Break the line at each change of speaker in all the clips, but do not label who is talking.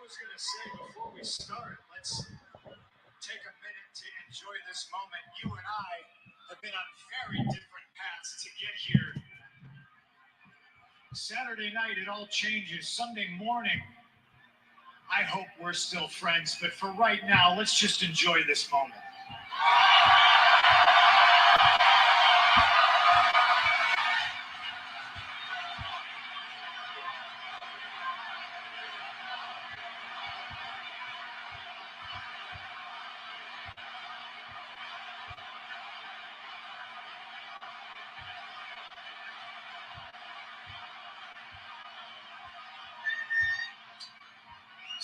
was going to say before we start, let's take a minute to enjoy this moment. You and I have been on very different paths to get here. Saturday night, it all changes. Sunday morning, I hope we're still friends. But for right now, let's just enjoy this moment.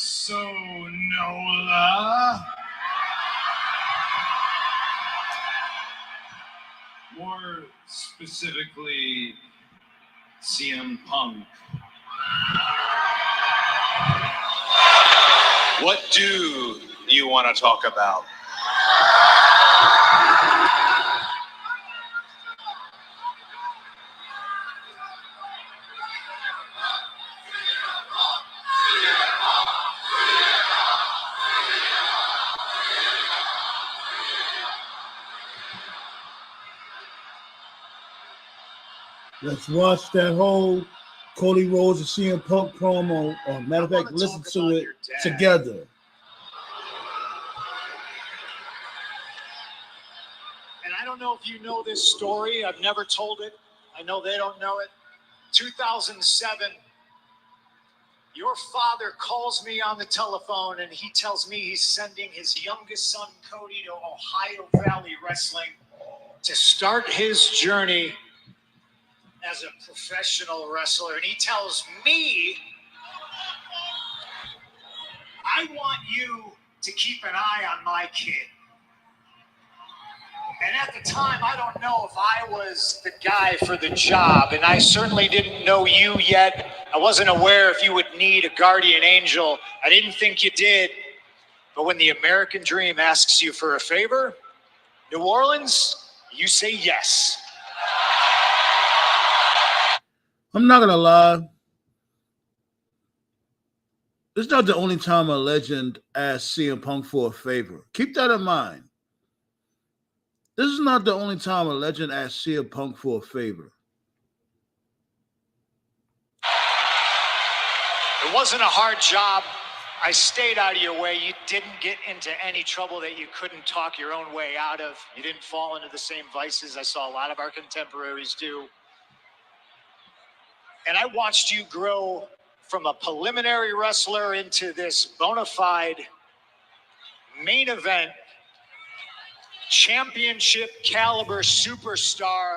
So, Nola, more specifically, CM Punk, what do you want to talk about?
Let's watch that whole Cody Rhodes and CM Punk promo. Matter of fact, listen to it together.
And I don't know if you know this story. I've never told it. I know they don't know it. 2007, your father calls me on the telephone and he tells me he's sending his youngest son, Cody, to Ohio Valley Wrestling to start his journey as a professional wrestler. And he tells me, I want you to keep an eye on my kid. And at the time, I don't know if I was the guy for the job, and I certainly didn't know you yet. I wasn't aware if you would need a guardian angel. I didn't think you did. But when the American dream asks you for a favor, New Orleans, you say yes.
I'm not going to lie. It's not the only time a legend asked CM Punk for a favor. Keep that in mind. This is not the only time a legend asked CM Punk for a favor.
It wasn't a hard job. I stayed out of your way. You didn't get into any trouble that you couldn't talk your own way out of. You didn't fall into the same vices I saw a lot of our contemporaries do. And I watched you grow from a preliminary wrestler into this bona fide main event, championship caliber superstar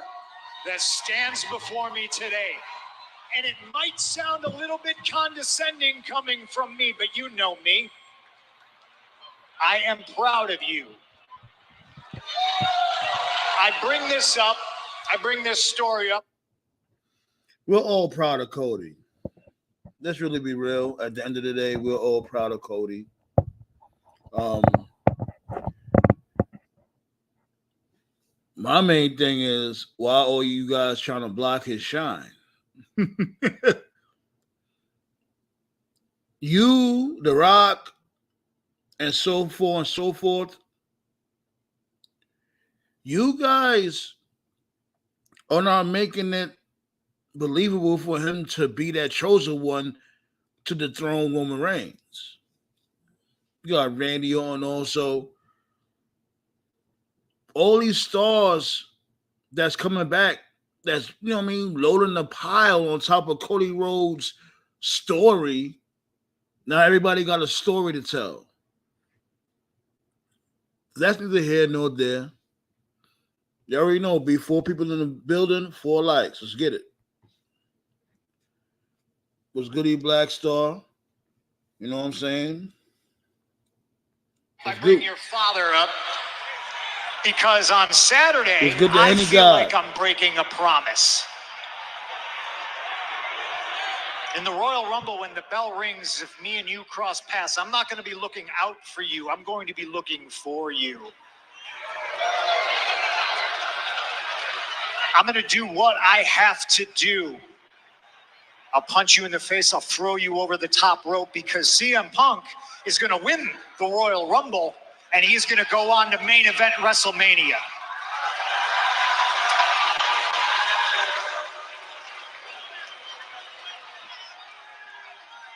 that stands before me today. And it might sound a little bit condescending coming from me, but you know me. I am proud of you. I bring this up. I bring this story up.
We're all proud of Cody. Let's really be real. At the end of the day, we're all proud of Cody. My main thing is, why are you guys trying to block his shine? You, The Rock, and so forth and so forth. You guys are not making it believable for him to be that chosen one to dethrone Roman Reigns. You got Randy on also. All these stars that's coming back, that's, you know what I mean, loading the pile on top of Cody Rhodes' story. Now everybody got a story to tell. That's neither here nor there. You already know, be 4 people in the building, 4 likes. Let's get it. Was Goody Black Star? You know what I'm saying?
I bring your father up because on Saturday, I feel like I'm breaking a promise. In the Royal Rumble, when the bell rings, if me and you cross paths, I'm not going to be looking out for you. I'm going to be looking for you. I'm going to do what I have to do I'll punch you in the face. I'll throw you over the top rope because CM Punk is going to win the Royal Rumble, and he's going to go on to main event WrestleMania.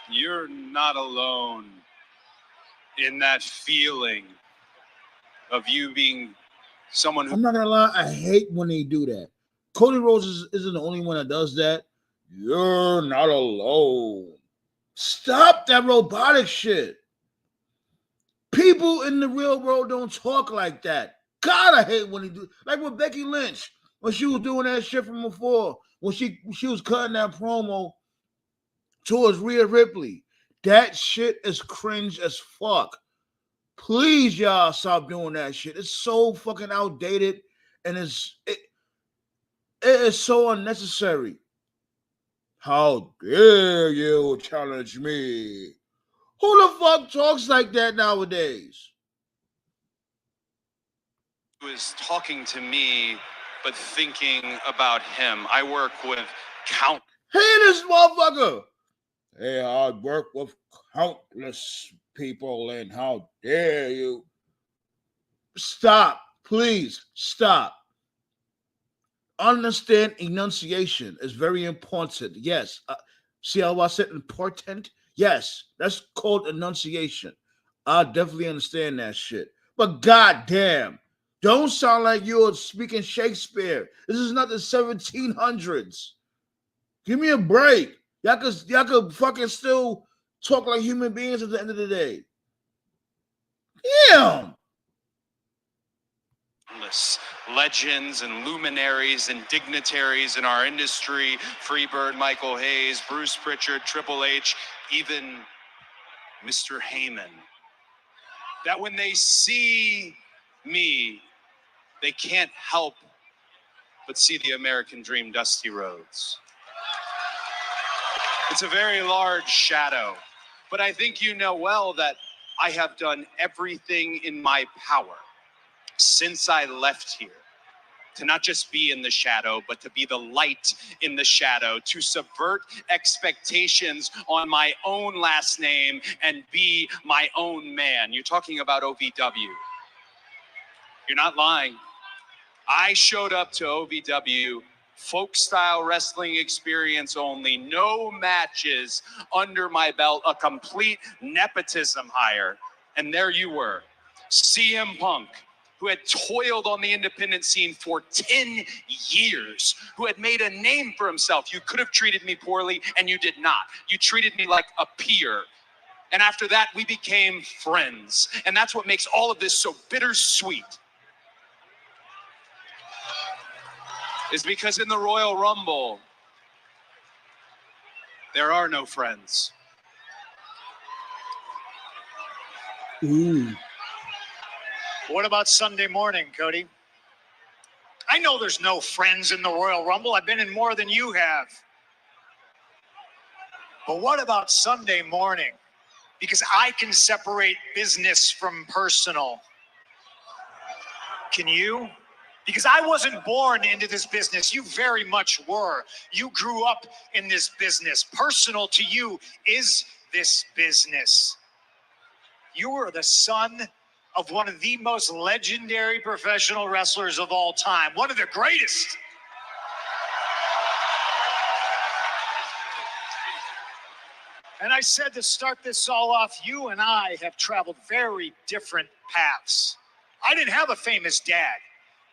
You're not alone in that feeling of you being someone who...
I'm not gonna lie, I hate when they do that. Cody Rhodes isn't the only one that does that. You're not alone. Stop that robotic shit. People in the real world don't talk like that. God, I hate when he do, like with Becky Lynch when she was doing that shit from before, when she was cutting that promo towards Rhea Ripley. That shit is cringe as fuck. Please, y'all, stop doing that shit. It's so fucking outdated, and it is so unnecessary. How dare you challenge me? Who the fuck talks like that nowadays?
Who is talking to me, but thinking about him. I work with
Hey, this motherfucker. Hey, I work with countless people, and how dare you? Stop. Please, stop. Understand enunciation is very important. Yes. See how I said important? Yes. That's called enunciation. I definitely understand that shit. But goddamn, don't sound like you're speaking Shakespeare. This is not the 1700s. Give me a break. Y'all could fucking still talk like human beings at the end of the day. Damn.
Legends and luminaries and dignitaries in our industry, Freebird, Michael Hayes, Bruce Pritchard, Triple H, even Mr. Heyman, that when they see me, they can't help but see the American dream, Dusty Rhodes. It's a very large shadow, but I think you know well that I have done everything in my power since I left here to not just be in the shadow, but to be the light in the shadow, to subvert expectations on my own last name and be my own man. You're talking about OVW. You're not lying. I showed up to OVW, folk style wrestling experience only, no matches under my belt, a complete nepotism hire. And there you were, CM Punk, who had toiled on the independent scene for 10 years, who had made a name for himself. You could have treated me poorly, and you did not. You treated me like a peer. And after that, we became friends. And that's what makes all of this so bittersweet. Is because in the Royal Rumble, there are no friends.
Ooh.
What about Sunday morning, Cody? I know there's no friends in the Royal Rumble. I've been in more than you have. But what about Sunday morning? Because I can separate business from personal. Can you? Because I wasn't born into this business. You very much were. You grew up in this business. Personal to you is this business. You were the son of one of the most legendary professional wrestlers of all time. One of the greatest. And I said to start this all off, you and I have traveled very different paths. I didn't have a famous dad.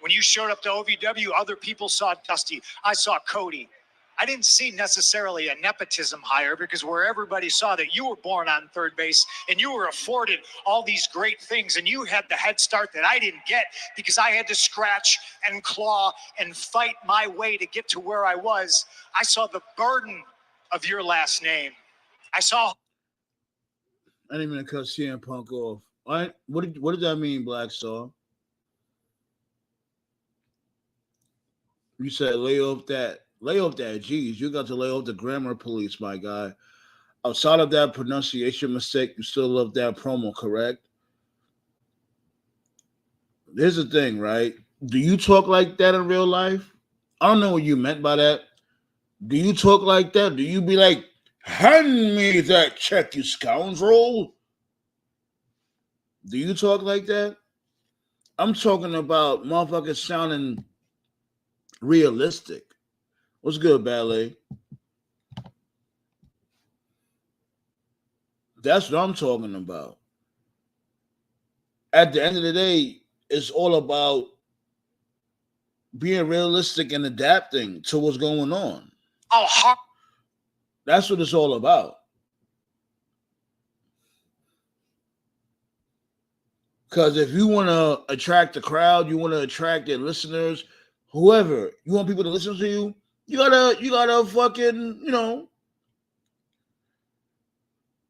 When you showed up to OVW, other people saw Dusty. I saw Cody. I didn't see necessarily a nepotism hire because where everybody saw that you were born on third base and you were afforded all these great things and you had the head start that I didn't get because I had to scratch and claw and fight my way to get to where I was. I saw the burden of your last name. I
didn't even cut CM Punk off. All right, what did that mean, Black Star? You said lay off that. Geez, you got to lay off the grammar police, my guy. Outside of that pronunciation mistake, you still love that promo, correct? Here's the thing, right? Do you talk like that in real life? I don't know what you meant by that. Do you talk like that? Do you be like, hand me that check, you scoundrel? Do you talk like that? I'm talking about motherfuckers sounding realistic. What's good, Ballet? That's what I'm talking about. At the end of the day, it's all about being realistic and adapting to what's going on.
How hard
That's what it's all about. Because if you want to attract the crowd, you want to attract their listeners, whoever you want people to listen to you, you gotta fucking,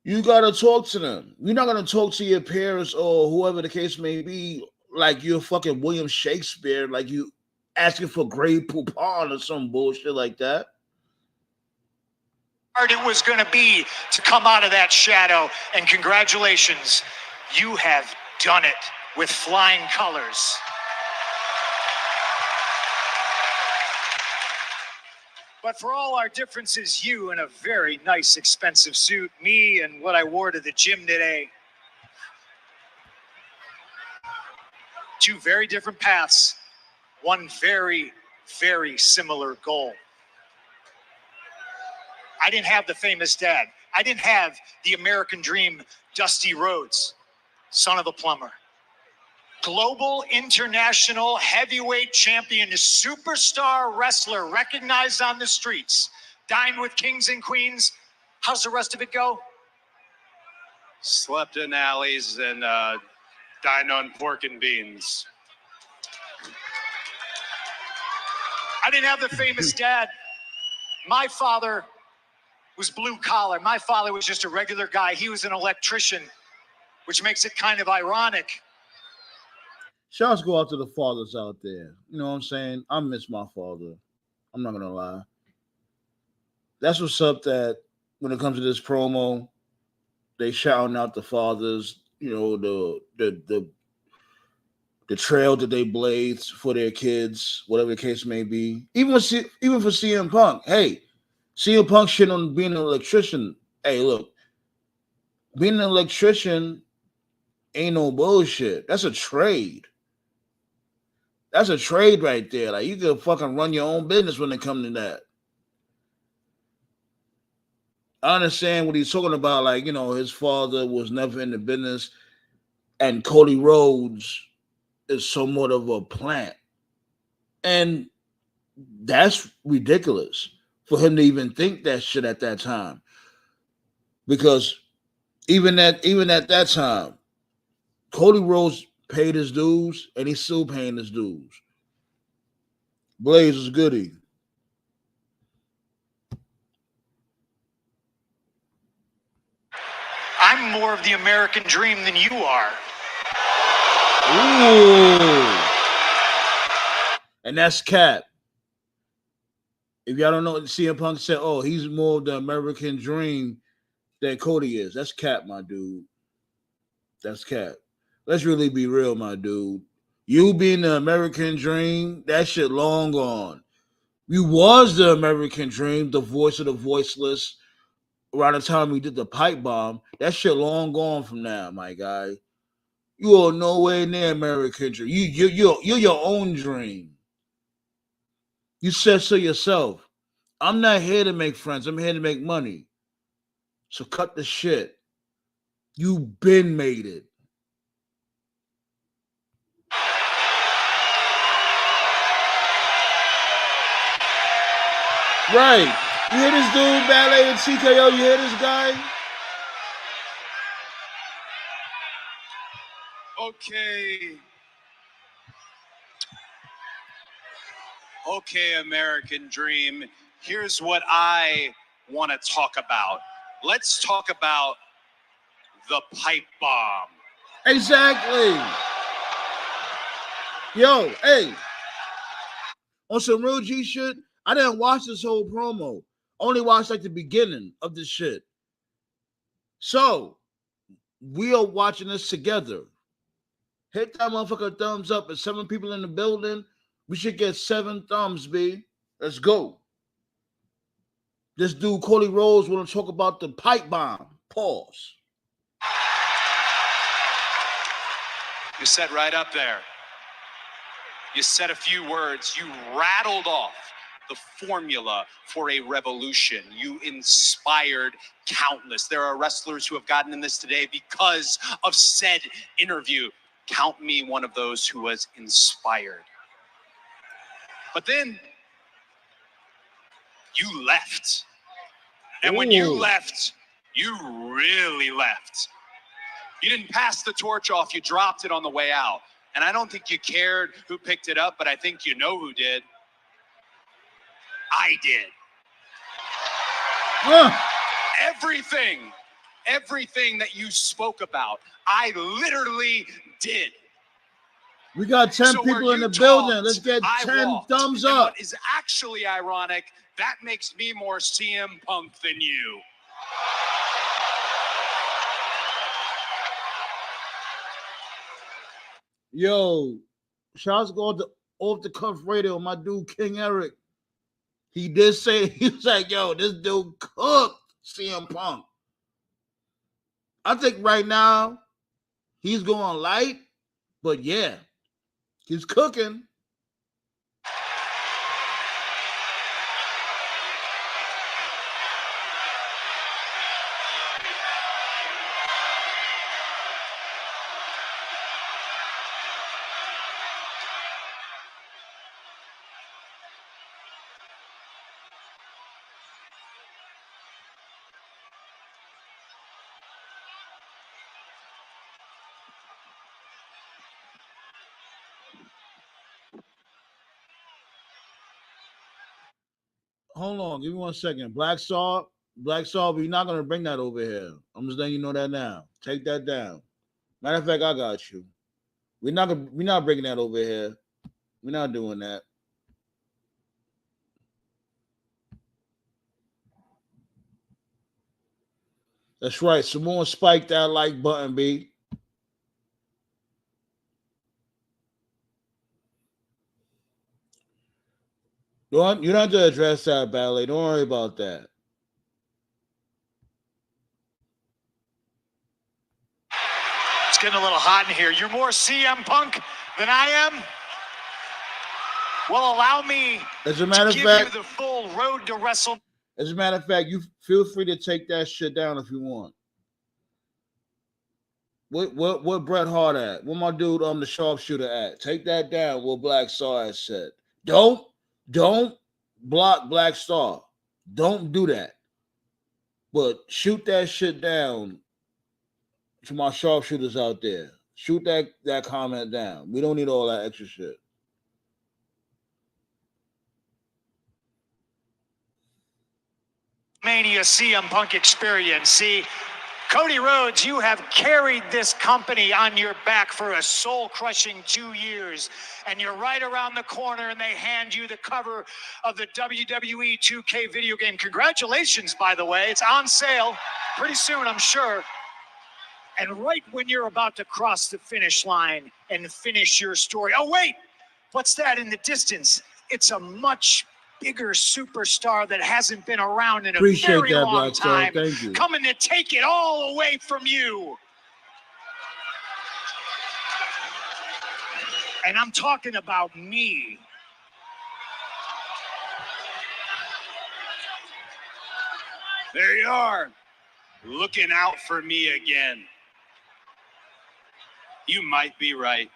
you gotta talk to them. You're not gonna talk to your parents or whoever the case may be like you're fucking William Shakespeare, like you asking for Grey Poupon or some bullshit like that.
it was going to be to come out of that shadow. And congratulations, you have done it with flying colors. But for all our differences, you in a very nice, expensive suit, me and what I wore to the gym today. Two very different paths, one very, very similar goal. I didn't have the famous dad. I didn't have the American dream, Dusty Rhodes, son of a plumber. Global international heavyweight champion, superstar wrestler recognized on the streets, dined with kings and queens. How's the rest of it go?
Slept in alleys and dined on pork and beans.
I didn't have the famous dad. My father was blue collar. My father was just a regular guy. He was an electrician, which makes it kind of ironic.
Shouts go out to the fathers out there. You know what I'm saying? I miss my father. I'm not gonna lie. That's what's up. That when it comes to this promo, they shouting out the fathers. You know the trail that they blaze for their kids, whatever the case may be. Even for CM Punk. Hey, CM Punk shit on being an electrician. Hey, look, being an electrician ain't no bullshit. That's a trade. That's a trade right there. Like you can fucking run your own business when it comes to that. I understand what he's talking about. Like, his father was never in the business, and Cody Rhodes is somewhat of a plant. And that's ridiculous for him to even think that shit at that time. Because even at that time, Cody Rhodes paid his dues, and he's still paying his dues. Blaze is goody.
I'm more of the American dream than you are.
Ooh. And that's Cap. If y'all don't know, CM Punk said, "Oh, he's more of the American dream than Cody is." That's Cap, my dude. That's Cap. Let's really be real, my dude. You being the American dream, that shit long gone. You was the American dream, the voice of the voiceless. Around the time we did the pipe bomb, that shit long gone from now, my guy. You are nowhere near American dream. You're your own dream. You said so yourself. I'm not here to make friends. I'm here to make money. So cut the shit. You been made it. Right. You hear this dude, Ballet and TKO? You hear this guy?
Okay, American Dream. Here's what I want to talk about. Let's talk about the pipe bomb.
Exactly. Yo, hey. On some real G shit, I didn't watch this whole promo. Only watched like the beginning of this shit. So, we are watching this together. Hit that motherfucker thumbs up. There's 7 people in the building. We should get 7 thumbs, B. Let's go. This dude, Cody Rhodes, want to talk about the pipe bomb. Pause.
You sat right up there. You said a few words. You rattled off the formula for a revolution. You inspired countless. There are wrestlers who have gotten in this today because of said interview. Count me one of those who was inspired. But then you left. And when you
Ooh.
left, you really left. You didn't pass the torch off. You dropped it on the way out. And I don't think you cared who picked it up, but I think you know who did. I did. Everything that you spoke about, I literally did.
We got 10 people in the building. Let's get 10 thumbs up.
What is actually ironic, that makes me more CM Punk than you.
Yo, shouts go to Off the Cuff Radio, my dude King Eric. He did say, he was like, yo, this dude cooked CM Punk. I think right now he's going light, but yeah, he's cooking. Hold on, give me 1 second. Black Star, we're not gonna bring that over here. I'm just letting you know that now. Take that down. Matter of fact, I got you. We're not bringing that over here. We're not doing that. That's right. Someone spiked that like button, B. You don't have to address that, Ballet. Don't worry about that.
It's getting a little hot in here. You're more CM Punk than I am? Well, allow me
As a matter
to
of
give
fact,
you the full road to WrestleMania.
As a matter of fact, you feel free to take that shit down if you want. What Bret Hart at? What my dude the sharpshooter at? Take that down. What Black Star has said. Don't block Black Star. Don't do that. But shoot that shit down to my sharpshooters out there. Shoot that comment down. We don't need all that extra shit.
Mania CM Punk experience. See, Cody Rhodes, you have carried this company on your back for a soul-crushing 2 years, and you're right around the corner, and they hand you the cover of the WWE 2K video game. Congratulations, by the way. It's on sale pretty soon, I'm sure. And right when you're about to cross the finish line and finish your story. Oh, wait, what's that in the distance? It's a much bigger superstar that hasn't been around in a very long time.
Thank you.
Coming to take it all away from you. And I'm talking about me.
There you are, looking out for me again. You might be right.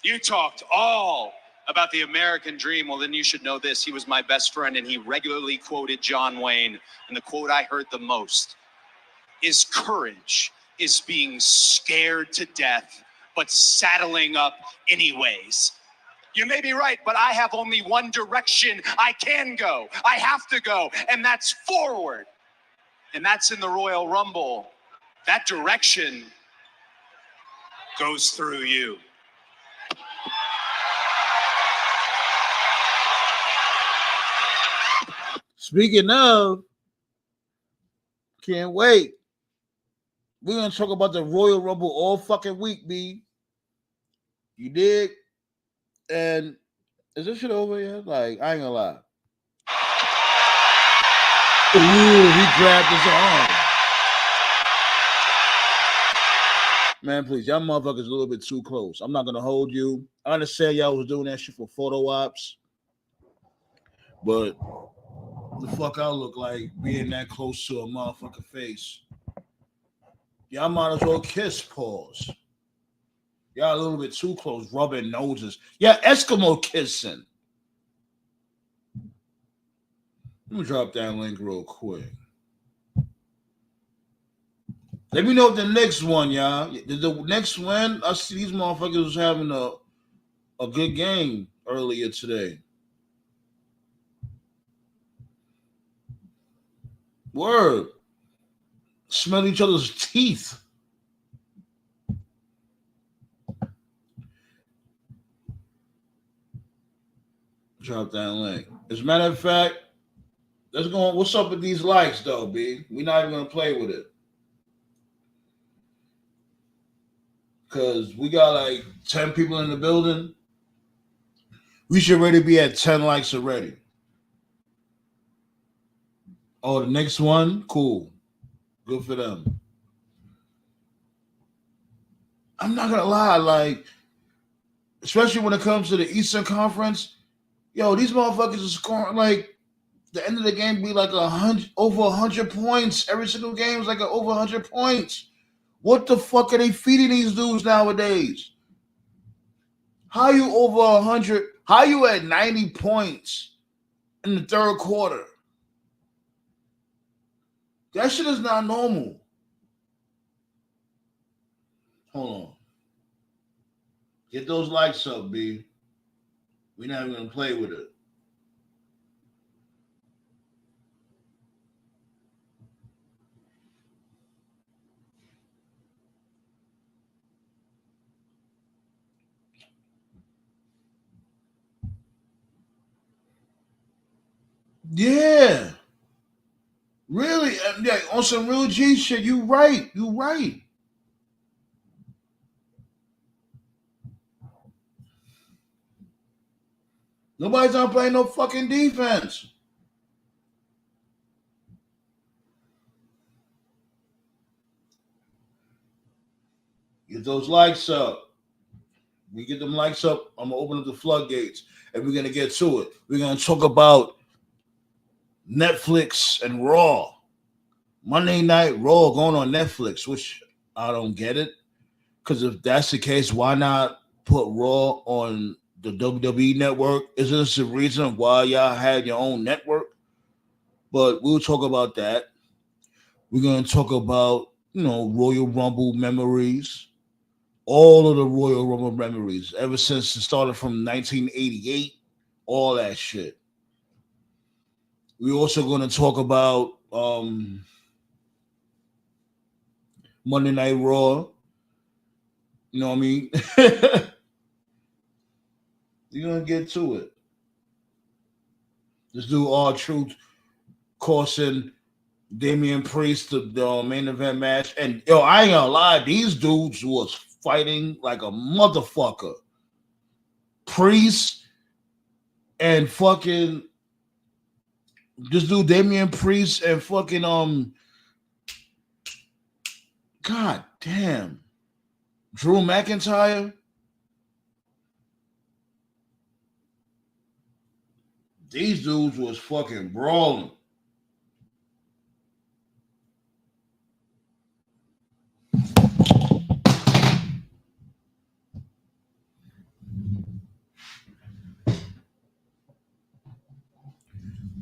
You talked all about the American dream. Well, then you should know this. He was my best friend, and he regularly quoted John Wayne. And the quote I heard the most is, courage is being scared to death, but saddling up anyways. You may be right, but I have only one direction I can go. I have to go, and that's forward. And that's in the Royal Rumble. That direction goes through you.
Speaking of, can't wait. We're going to talk about the Royal Rumble all fucking week, B. You dig? And is this shit over yet? Like, I ain't gonna lie. Ooh, he grabbed his arm. Man, please, y'all motherfuckers a little bit too close. I'm not gonna hold you. I understand y'all was doing that shit for photo ops, but the fuck I look like being that close to a motherfucking face. Y'all might as well kiss, pause. Y'all a little bit too close, rubbing noses. Yeah, Eskimo kissing. Let me drop that link real quick. Let me know the next one, y'all. The next one, I see these motherfuckers was having a good game earlier today. Word. Smell each other's teeth. Drop that link. As a matter of fact, let's go on. What's up with these likes, though, B? We're not even going to play with it. Because we got like 10 people in the building. We should already be at 10 likes already. Oh, the next one? Cool. Good for them. I'm not going to lie. Like, especially when it comes to the Eastern Conference, yo, these motherfuckers are scoring like the end of the game be like over 100 points. Every single game is like over 100 points. What the fuck are they feeding these dudes nowadays? How you over 100? How you at 90 points in the third quarter? That shit is not normal. Hold on. Get those likes up, B. We're not even gonna play with it. Yeah. Really? Yeah, on some real G shit, you right. You right. Nobody's not playing no fucking defense. Get those likes up. We get them likes up. I'm gonna open up the floodgates, and we're gonna get to it. We're gonna talk about Netflix and Raw. Monday Night Raw going on Netflix, which I don't get it. Because if that's the case, why not put Raw on the WWE network? Is this the reason why y'all had your own network? But we'll talk about that. We're gonna talk about Royal Rumble memories. All of the Royal Rumble memories, ever since it started from 1988, all that shit. We're also going to talk about Monday Night Raw. You know what I mean? You're going to get to it. Let's do R-Truth coursing Damian Priest to the main event match. And yo, I ain't gonna lie, these dudes was fighting like a motherfucker. Priest and fucking this dude Damian Priest and fucking God damn. Drew McIntyre. These dudes was fucking brawling.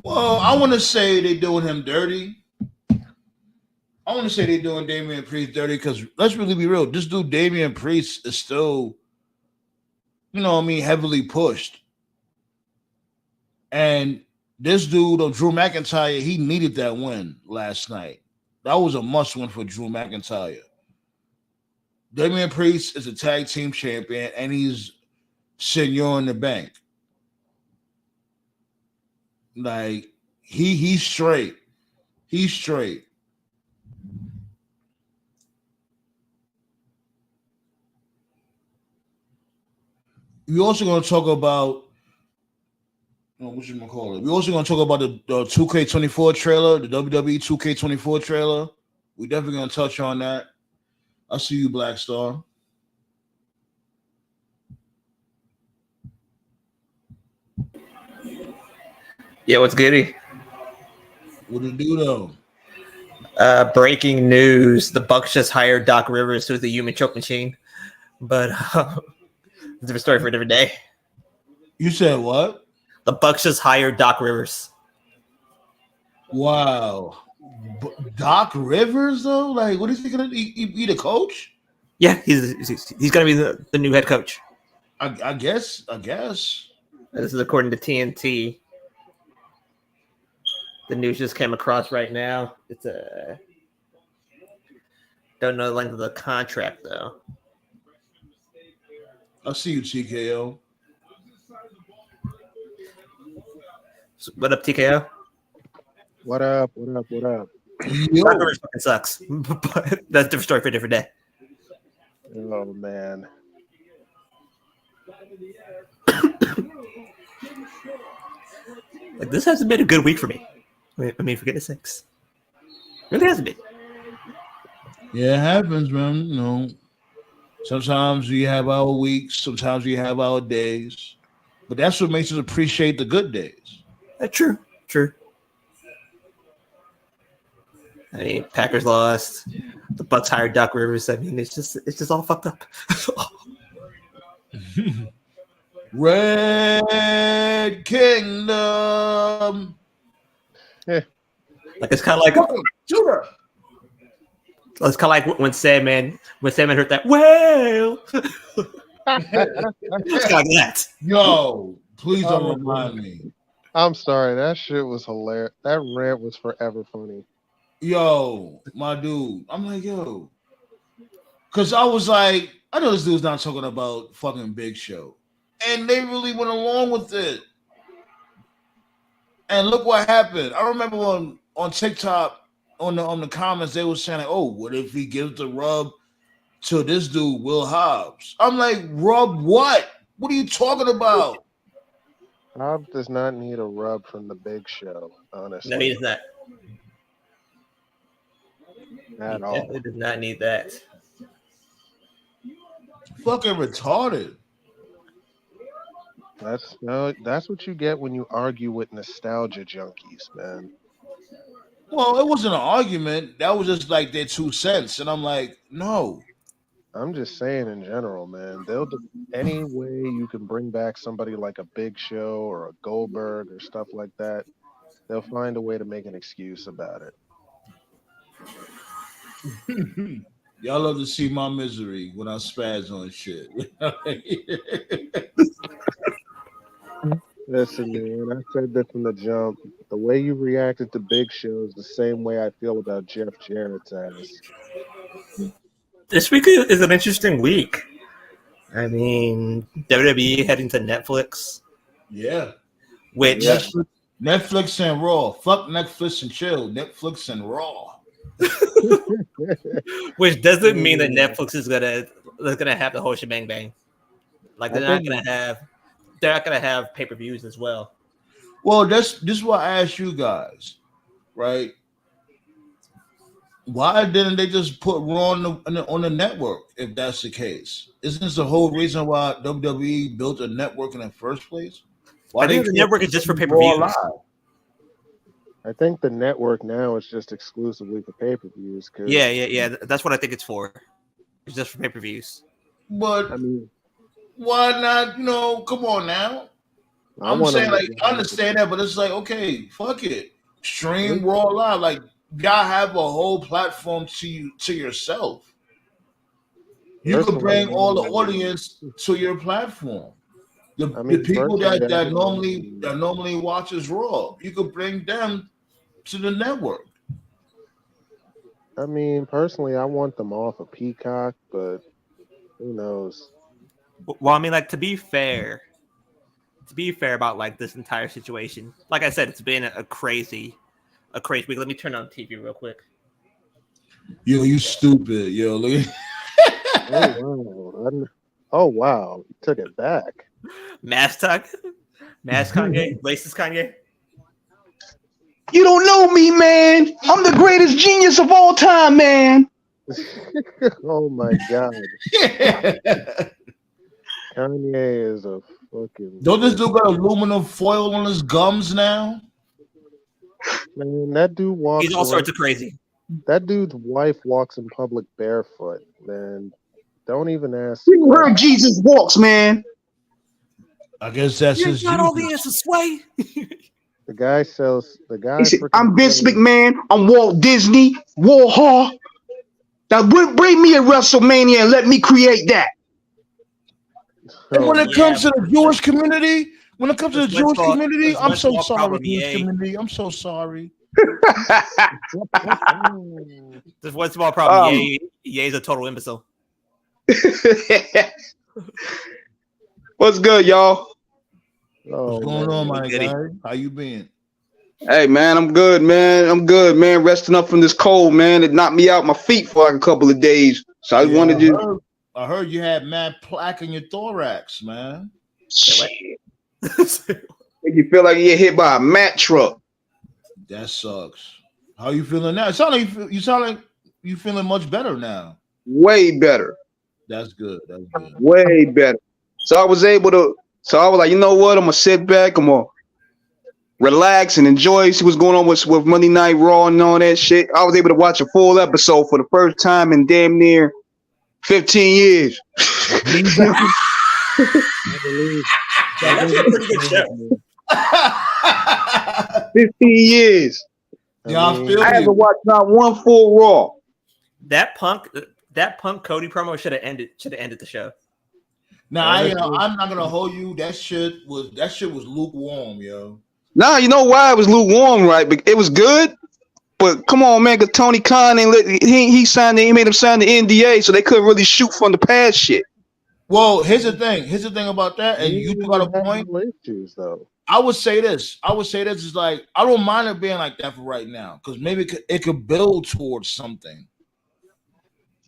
Well, I want to say they doing him dirty. I want to say they doing Damian Priest dirty because let's really be real. This dude Damian Priest is still, heavily pushed. And this dude, Drew McIntyre, he needed that win last night. That was a must win for Drew McIntyre. Damian Priest is a tag team champion, and he's senior in the bank. Like he's straight. He's straight. We're also going to talk about What you gonna call it? We're also gonna talk about the 2K24 trailer, the WWE 2K24 trailer. We definitely gonna touch on that. I see you, Black Star.
Yeah, what's goody?
What it do though?
Breaking news: the Bucks just hired Doc Rivers, who's the human choke machine. But different story for a different day.
You said what?
The Bucks just hired Doc Rivers.
Wow. Doc Rivers though? Like, what is he gonna be the coach?
Yeah, he's gonna be the new head coach.
I guess.
This is according to TNT. The news just came across right now. It's a don't know the length of the contract though.
I see you, TKO.
So what up, TKO?
What up?
Doc Rivers fucking sucks, but that's a different story for a different day.
Oh man.
Like, this hasn't been a good week for me. I mean, for goodness sakes, it really hasn't been.
Yeah, it happens, man. You know, sometimes we have our weeks, sometimes we have our days, but that's what makes us appreciate the good days.
True. I mean, Packers lost. The Bucks hired Doc Rivers. I mean, it's just all fucked up.
Red Kingdom.
Like, it's kind of like it's kind of like when Sandman heard that whale. It's kind of like that.
Yo, please don't remind me.
I'm sorry, that shit was hilarious. That rant was forever funny.
Yo, my dude. I'm like, yo. Because I was like, I know this dude's not talking about fucking Big Show. And they really went along with it. And look what happened. I remember on TikTok, on the comments, they were saying, like, oh, what if he gives the rub to this dude, Will Hobbs? I'm like, rub what? What are you talking about?
Hobbs does not need a rub from the Big Show, honestly.
No, he does not.
At
He
all.
definitely does not need that.
Fucking retarded.
That's what you get when you argue with nostalgia junkies, man.
Well, it wasn't an argument. That was just like their 2 cents. And I'm like, no.
I'm just saying in general, man. They'll do any way you can bring back somebody like a Big Show or a Goldberg or stuff like that. They'll find a way to make an excuse about it.
Y'all love to see my misery when I spaz on shit.
Listen, man, I said this from the jump. The way you reacted to Big Show is the same way I feel about Jeff Jarrett's ass.
This week is an interesting week. I mean, WWE heading to Netflix.
Yeah.
Which
Netflix and Raw. Fuck Netflix and chill. Netflix and Raw.
which doesn't mean that Netflix is gonna have the whole shebang bang. Like they're not gonna have pay-per-views as well.
Well, this is what I asked you guys, right? Why didn't they just put Raw on the network if that's the case? Isn't this the whole reason why WWE built a network in the first place? Why
I think the network is just for pay-per-views.
I think the network now is just exclusively for pay-per-views.
Yeah. That's what I think it's for. It's just for pay-per-views.
But
I mean,
why not? Come on now. I'm saying, like, I understand that, but it's like, okay, fuck it. Stream Raw Live. Like, y'all have a whole platform to yourself. You could bring all the audience to your platform. The people that normally watches Raw, you could bring them to the network.
I mean, personally, I want them off of Peacock, but who knows?
Well, I mean, like, to be fair about like this entire situation, like I said, it's been a crazy week. Let me turn on TV real quick.
Yo, you stupid. Yo, look.
Oh wow! You took it back.
Mass talk. Mass Kanye, racist Kanye.
You don't know me, man. I'm the greatest genius of all time, man.
Oh my God, Kanye is a fucking.
Don't this dude got aluminum foil on his gums now?
Man, that dude walks.
He's all
around-
sorts of crazy.
That dude's wife walks in public barefoot. Man, don't even ask.
You heard Jesus walks, man.
I guess that's his.
Not all
Jesus.
the answers, Sway.
The guy sells. The guy.
He said,
freaking
I'm Vince
sells-
McMahon. I'm Walt Disney. Warhol. Now bring me a WrestleMania and let me create that.
And when it comes
Yeah,
to the Jewish community, when it comes to the
It's
Jewish
Westfall-
community,
it's
I'm so
Westfall
sorry,
problem,
Jewish
EA.
community. I'm so sorry.
There's one small problem.
Um,
Ye's a total imbecile.
What's good, y'all?
Oh,
What's going
man.
on, my
Diddy.
guy? How you been?
Hey, man, I'm good, man. I'm good, man. Resting up from this cold, man. It knocked me out my feet for like a couple of days. So I
Yeah,
wanted to.
I heard you had mad plaque in your thorax, man.
Shit. Make you feel like you get hit by a Mack truck.
That sucks. How you feeling now? It you sound like you feeling much better now.
Way better.
That's good. That's good.
Way better. So I was like, you know what? I'm gonna sit back. I'm gonna relax and enjoy, see what's going on with Monday Night Raw and all that shit. I was able to watch a full episode for the first time in damn near 15 years.
That's a pretty good show.
15 years.
Yeah, I feel
I
you.
haven't watched not one full Raw.
That punk Cody promo should have ended the show.
Now I'm not gonna hold you. That shit was lukewarm, yo.
Nah, you know why it was lukewarm, right? But it was good. But come on, man, because Tony Khan ain't he made him sign the NDA, so they couldn't really shoot from the past shit.
Well, here's the thing about that, and you got a point.
Issues, though.
I would say this is like I don't mind it being like that for right now because maybe it could build towards something.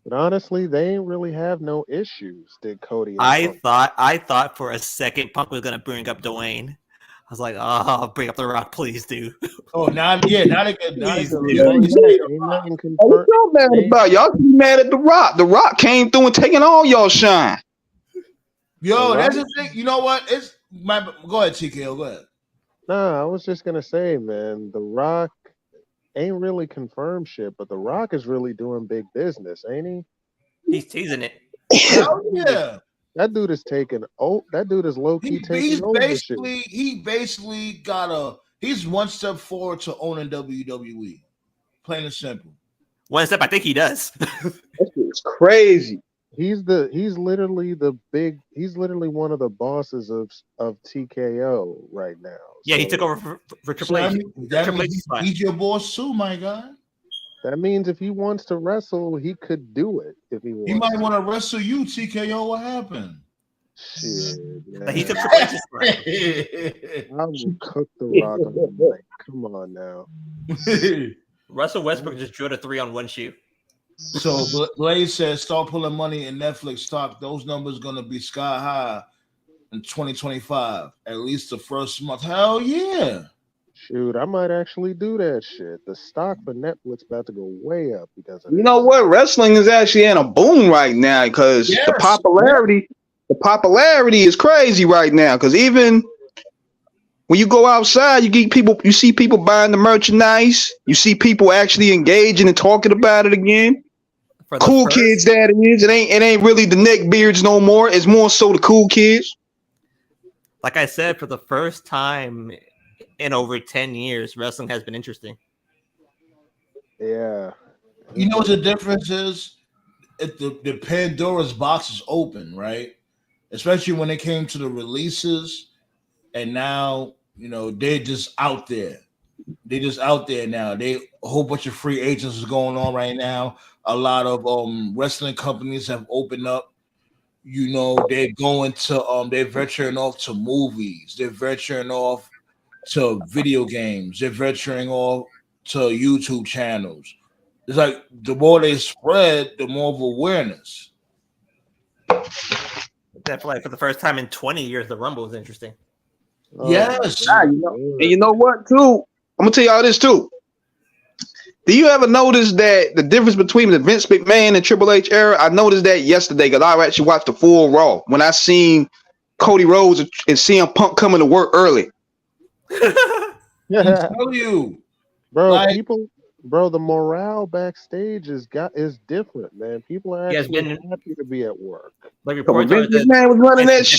But honestly, they ain't really have no issues. Did Cody? and
I
Punk.
thought for a second Punk was gonna bring up Dwayne. I was like, oh, bring up The Rock, please, do.
Oh, now they can.
Please,
Ain't
dude.
nothing
Hey, what
confirmed.
y'all mad about? Y'all be mad at The Rock. The Rock came through and taking all y'all shine.
Yo, that's the thing. You know what? Go ahead, TKO. Go ahead.
Nah, I was just gonna say, man, The Rock ain't really confirmed shit, but The Rock is really doing big business, ain't he?
He's teasing it.
Hell yeah.
That dude is taking. Oh, that dude is low key taking over shit.
He basically he's one step forward to owning WWE. Plain and simple.
One step, I think he does.
That shit is crazy.
He's literally one of the bosses of TKO right now.
Yeah, he
So
took over for Triple
So
H.
that
Triple
means
H's spot.
he's your boss too, my guy.
that means if he wants to wrestle, he could do it. If he wants.
He might want to wrestle you, TKO. What happened?
Shit,
But he
man.
took Triple H's spot.
I will cook The Rock on the mic. Come on now.
Russell Westbrook just drilled a 3 on one shoe.
So Blaze says, start pulling money in Netflix stock. Those numbers gonna be sky high in 2025. At least the first month. Hell yeah.
Shoot, I might actually do that shit. The stock for Netflix about to go way up because of
You know what? Wrestling is actually in a boom right now because
Yes.
the popularity is crazy right now. Because even when you go outside, you see people buying the merchandise. You see people actually engaging and talking about it again.
For the
Cool
first-
kids, that is. It ain't really the neckbeards no more. It's more so the cool kids.
Like I said, for the first time in over 10 years, wrestling has been interesting.
Yeah.
You know what the difference is? If the Pandora's box is open, right? Especially when it came to the releases, and now they're just out there. They're just out there now. A whole bunch of free agents is going on right now. A lot of wrestling companies have opened up. They're going to they're venturing off to movies. They're venturing off to video games. They're venturing off to YouTube channels. It's like the more they spread, the more of awareness.
Definitely, for the first time in 20 years, the Rumble was interesting.
Oh my
Yes.
Ah,
God.
you know, and you know what, too? I'm gonna tell y'all this too. Do you ever notice that the difference between the Vince McMahon and Triple H era? I noticed that yesterday because I actually watched the full Raw when I seen Cody Rhodes and CM Punk coming to work early.
I'm telling you.
Bro,
Like,
the morale backstage is different, man. People are
He has
actually
been
happy to be at work.
like
So when
reports are
Vince
that
McMahon was running
it's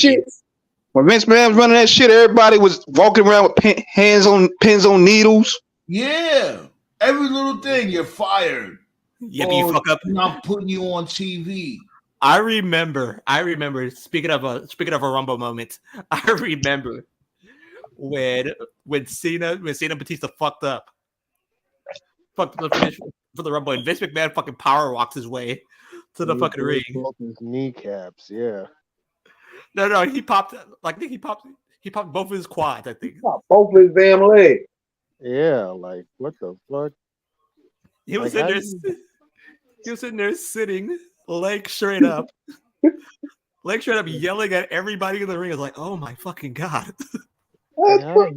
that shit, everybody was walking around with pins on needles.
yeah. Every little thing, you're fired.
Yep, you
Or
fuck up.
not putting you on TV.
I remember. Speaking of a Rumble moment, I remember when Cena Batista fucked up the finish for the Rumble, and Vince McMahon fucking power walks his way to the
He
fucking ring.
broke both his kneecaps. Yeah.
No, he popped. Like I think he popped both of his quads. I think
Both of his damn legs.
Yeah. Like, what the fuck?
he was
Like,
sitting there. He was sitting there sitting, leg straight up, yelling at everybody in the ring. I was like, oh my fucking god.
how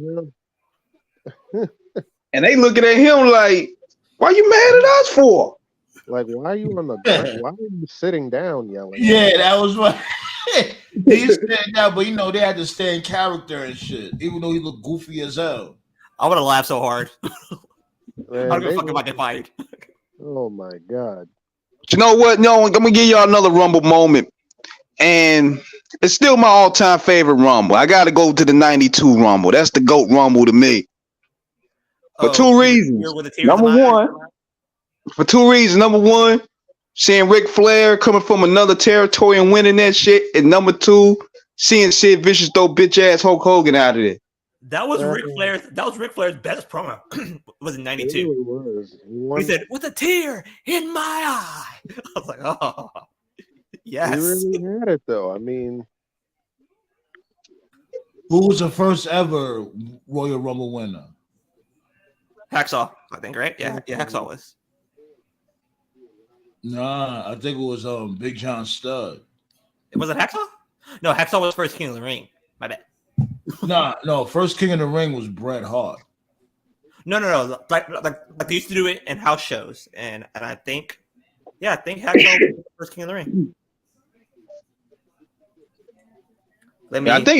And they looking at him like, "Why you mad at us for?"
Like, why are you on the ground? Why are you sitting down yelling?
Yeah, that was what he stand out, but they had to stay in character and shit, even though he looked goofy as hell.
I would have laughed so hard.
Man,
I don't give a
they
fuck if I get fired.
Oh my God.
You know what? No, I'm gonna give y'all another Rumble moment, and it's still my all-time favorite Rumble. I got to go to the '92 Rumble. That's the GOAT Rumble to me. For two reasons. Number one, seeing Ric Flair coming from another territory and winning that shit, and number two, seeing Sid Vicious throw bitch ass Hulk Hogan out of there.
That was Ric Flair's. Best promo. Was in '92.
It really was.
He said, "With a tear in my eye." I was like, "Oh, yes."
He really had it though. I mean,
Who was the first ever Royal Rumble winner?
Hacksaw, I think, right? Yeah, Hacksaw was.
Nah, I think it was Big John Studd.
Was it Hacksaw? No, Hacksaw was first King of the Ring. My bad.
No, first King of the Ring was Bret Hart.
No. Like they used to do it in house shows, and I think Hacksaw was first King of the Ring.
I think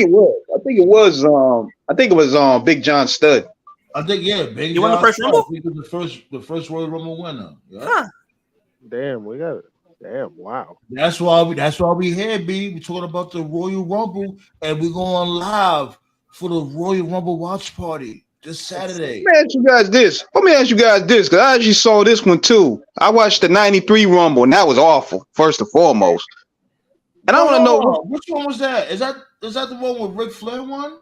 it was Big John Studd.
I think Big.
You won the first Rumble?
He was the first Royal Rumble winner. Yeah.
Huh.
damn, we got it. Damn, wow.
That's why we here, B. We talking about the Royal Rumble, and we're going live for the Royal Rumble watch party this Saturday.
Let me ask you guys this, because I actually saw this one too. I watched the '93 Rumble, and that was awful. First and foremost, and I want to know
which one was that? Is that the one with Ric Flair won?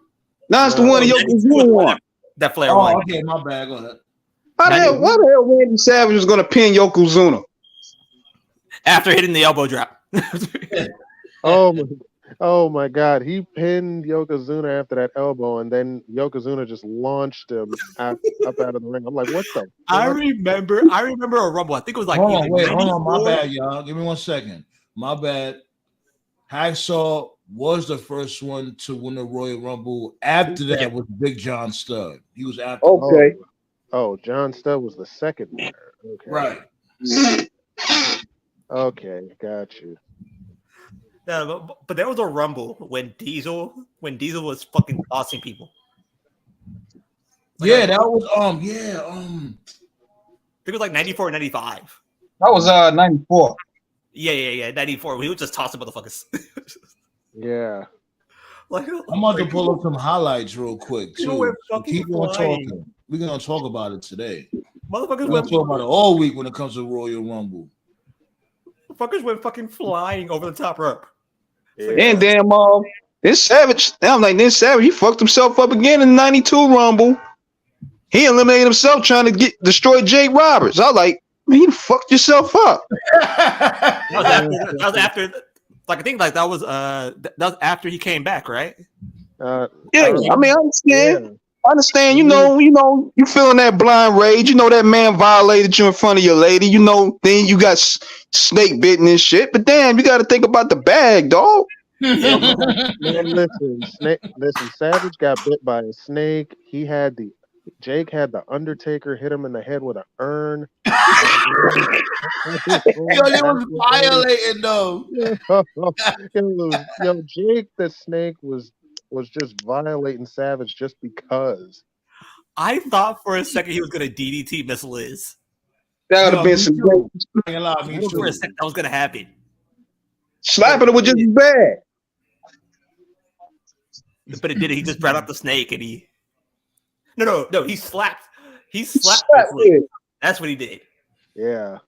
No, it's the one Yokozuna won.
That Flair won.
Okay, my bad. Go ahead.
Why the hell Randy Savage was gonna pin Yokozuna?
After hitting the elbow drop.
Oh my God. He pinned Yokozuna after that elbow, and then Yokozuna just launched him up out of the ring. I'm like, what the?
I remember a Rumble. I think it was like
hold on, my bad, y'all. Give me 1 second. My bad. Hacksaw was the first one to win the Royal Rumble. After that was Big John Studd. He was after.
Okay.
Oh, John Studd was the second winner. Okay.
Right.
Okay, got you.
No, but there was a Rumble when Diesel was fucking tossing people.
That was
I think it was like 94 or 95.
That was 94.
Yeah, 94. We would just toss the motherfuckers.
Yeah.
I'm about to pull up some highlights real quick too. Keep on
flying.
talking. We're gonna talk about it today.
Motherfuckers
We're gonna talk about it all week when it comes to Royal Rumble.
Motherfuckers went fucking flying over the top rope.
And damn, this Savage. I'm like, this Savage, he fucked himself up again in the '92 Rumble. He eliminated himself trying to destroy Jake Roberts. I was like, man, you fucked yourself up.
That was after. Like I think like that was after he came back, right?
Yeah, I mean, I understand.
Yeah.
I understand. You know, you feeling that blind rage. You know that man violated you in front of your lady. Then you got snake bitten and shit. But damn, you got to think about the bag, dog.
Man, listen, Savage got bit by a snake. Jake had the Undertaker hit him in the head with an urn.
Yo, they was violating though.
Yo, Jake the Snake was just violating Savage just because.
I thought for a second he was gonna DDT Miss Liz.
That would have been some great.
Ain't a lot, me
For a
too.
second that was gonna happen.
Slapping it was just bad.
But it did. He just brought up the snake and he. No. He slapped. He slapped.
Slapped
Miss Liz.
it.
That's what he did.
Yeah.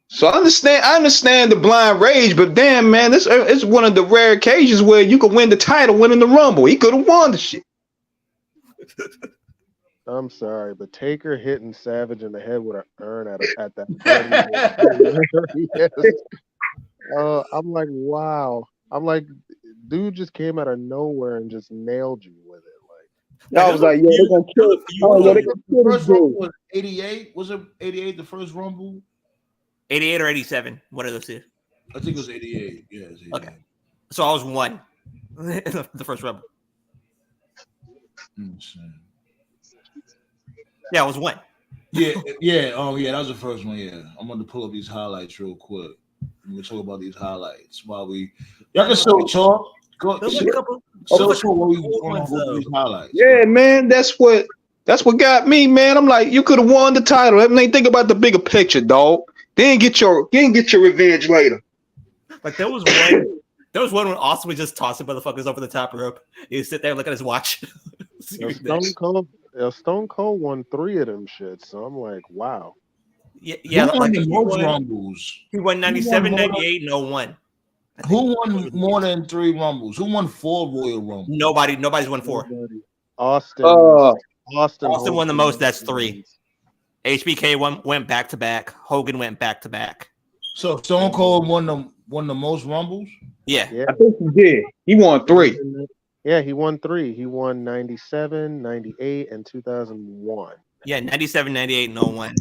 So I understand the blind rage, but damn man, this it's one of the rare occasions where you could win the title winning the Rumble. He could have won the shit.
I'm sorry, but Taker hitting Savage in the head with an urn at that. I'm like, wow. I'm like, dude just came out of nowhere and just nailed you with it.
I was like, yo, they're gonna kill it. Oh, yo, they're gonna
The
kill this
first Rumble
dude.
was 88. Was it 88 the first Rumble?
88 or 87. One of those two.
I think it was 88. Yeah, it was 88.
Okay. So I was one in the first Rumble. Yeah, I was one.
Yeah. That was the first one. Yeah, I'm going to pull up these highlights real quick. We'll talk about these highlights while y'all can still talk. Go.
There's a couple.
Still
there's a
talk while we
couple
going
ones,
over
though.
these highlights.
Yeah, man, that's what got me, man. I'm like, you could have won the title. I mean, think about the bigger picture, dog. Then get your revenge later.
Like there was one. There was one when Austin was just tossing motherfuckers over the top rope. He would sit there, look at his watch.
Stone Cold won 3 of them shits, so I'm like, wow.
Yeah.
Who won the
he
most
won-
Rumbles?
He won 97,
Who won
98, and 01.
Who won more than 3 Rumbles? Who won 4 Royal Rumbles?
Nobody's won 4.
Austin
won the most. That's 3. HBK went back to back. Hogan went back to back.
So Stone Cold won the most Rumbles?
Yeah.
Yeah.
I think he did. He won 3.
Yeah, he won 3. He won 97, 98, and 2001.
Yeah, 97, 98, and 01.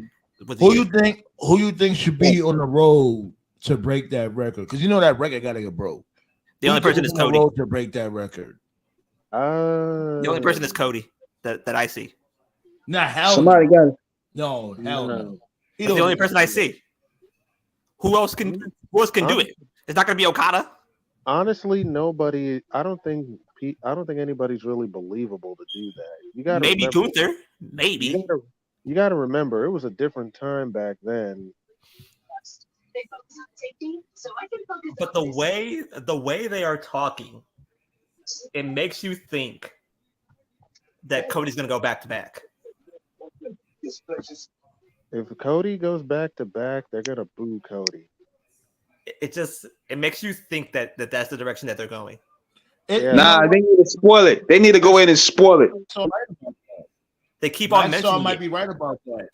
Who you think should be on the road to break that record? Because you know that record got to get broke.
The only person is
on the
Cody.
road to break that record.
The only person is Cody that I see.
Not hell.
Somebody got it.
No, hell no.
That's the only person I see. Who else can do it? It's not going to be Okada.
Honestly, nobody. I don't think anybody's really believable to do that. You got
maybe Gunther. Maybe.
You got to remember, it was a different time back then.
But the way they are talking, it makes you think that Cody's going to go back to back.
If Cody goes back to back, they're gonna boo Cody.
It makes you think that that's the direction that they're going.
Nah, they need to spoil it. They need to go in and spoil it.
They keep on mentioning.
I might be right about that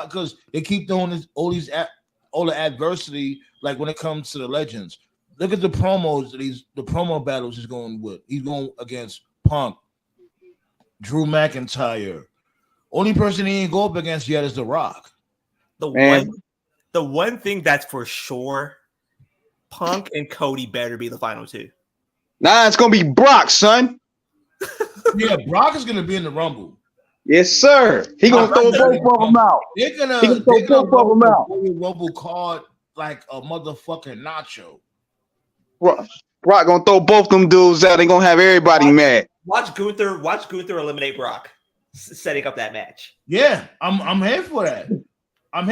because they keep doing all the adversity. Like when it comes to the legends, look at the promos. The promo battles he's going with. He's going against Punk, Drew McIntyre. Only person he ain't go up against yet is The Rock.
The one thing that's for sure, Punk and Cody better be the final 2.
Nah, it's gonna be Brock, son.
Yeah, Brock is gonna be in the Rumble.
Yes, sir. He gonna throw both of them out.
They're gonna
throw both of them out.
Rumble card like a motherfucking nacho.
Brock gonna throw both them dudes out. They gonna have everybody mad.
Watch Gunther eliminate Brock, setting up that match.
Yeah, I'm here for that. I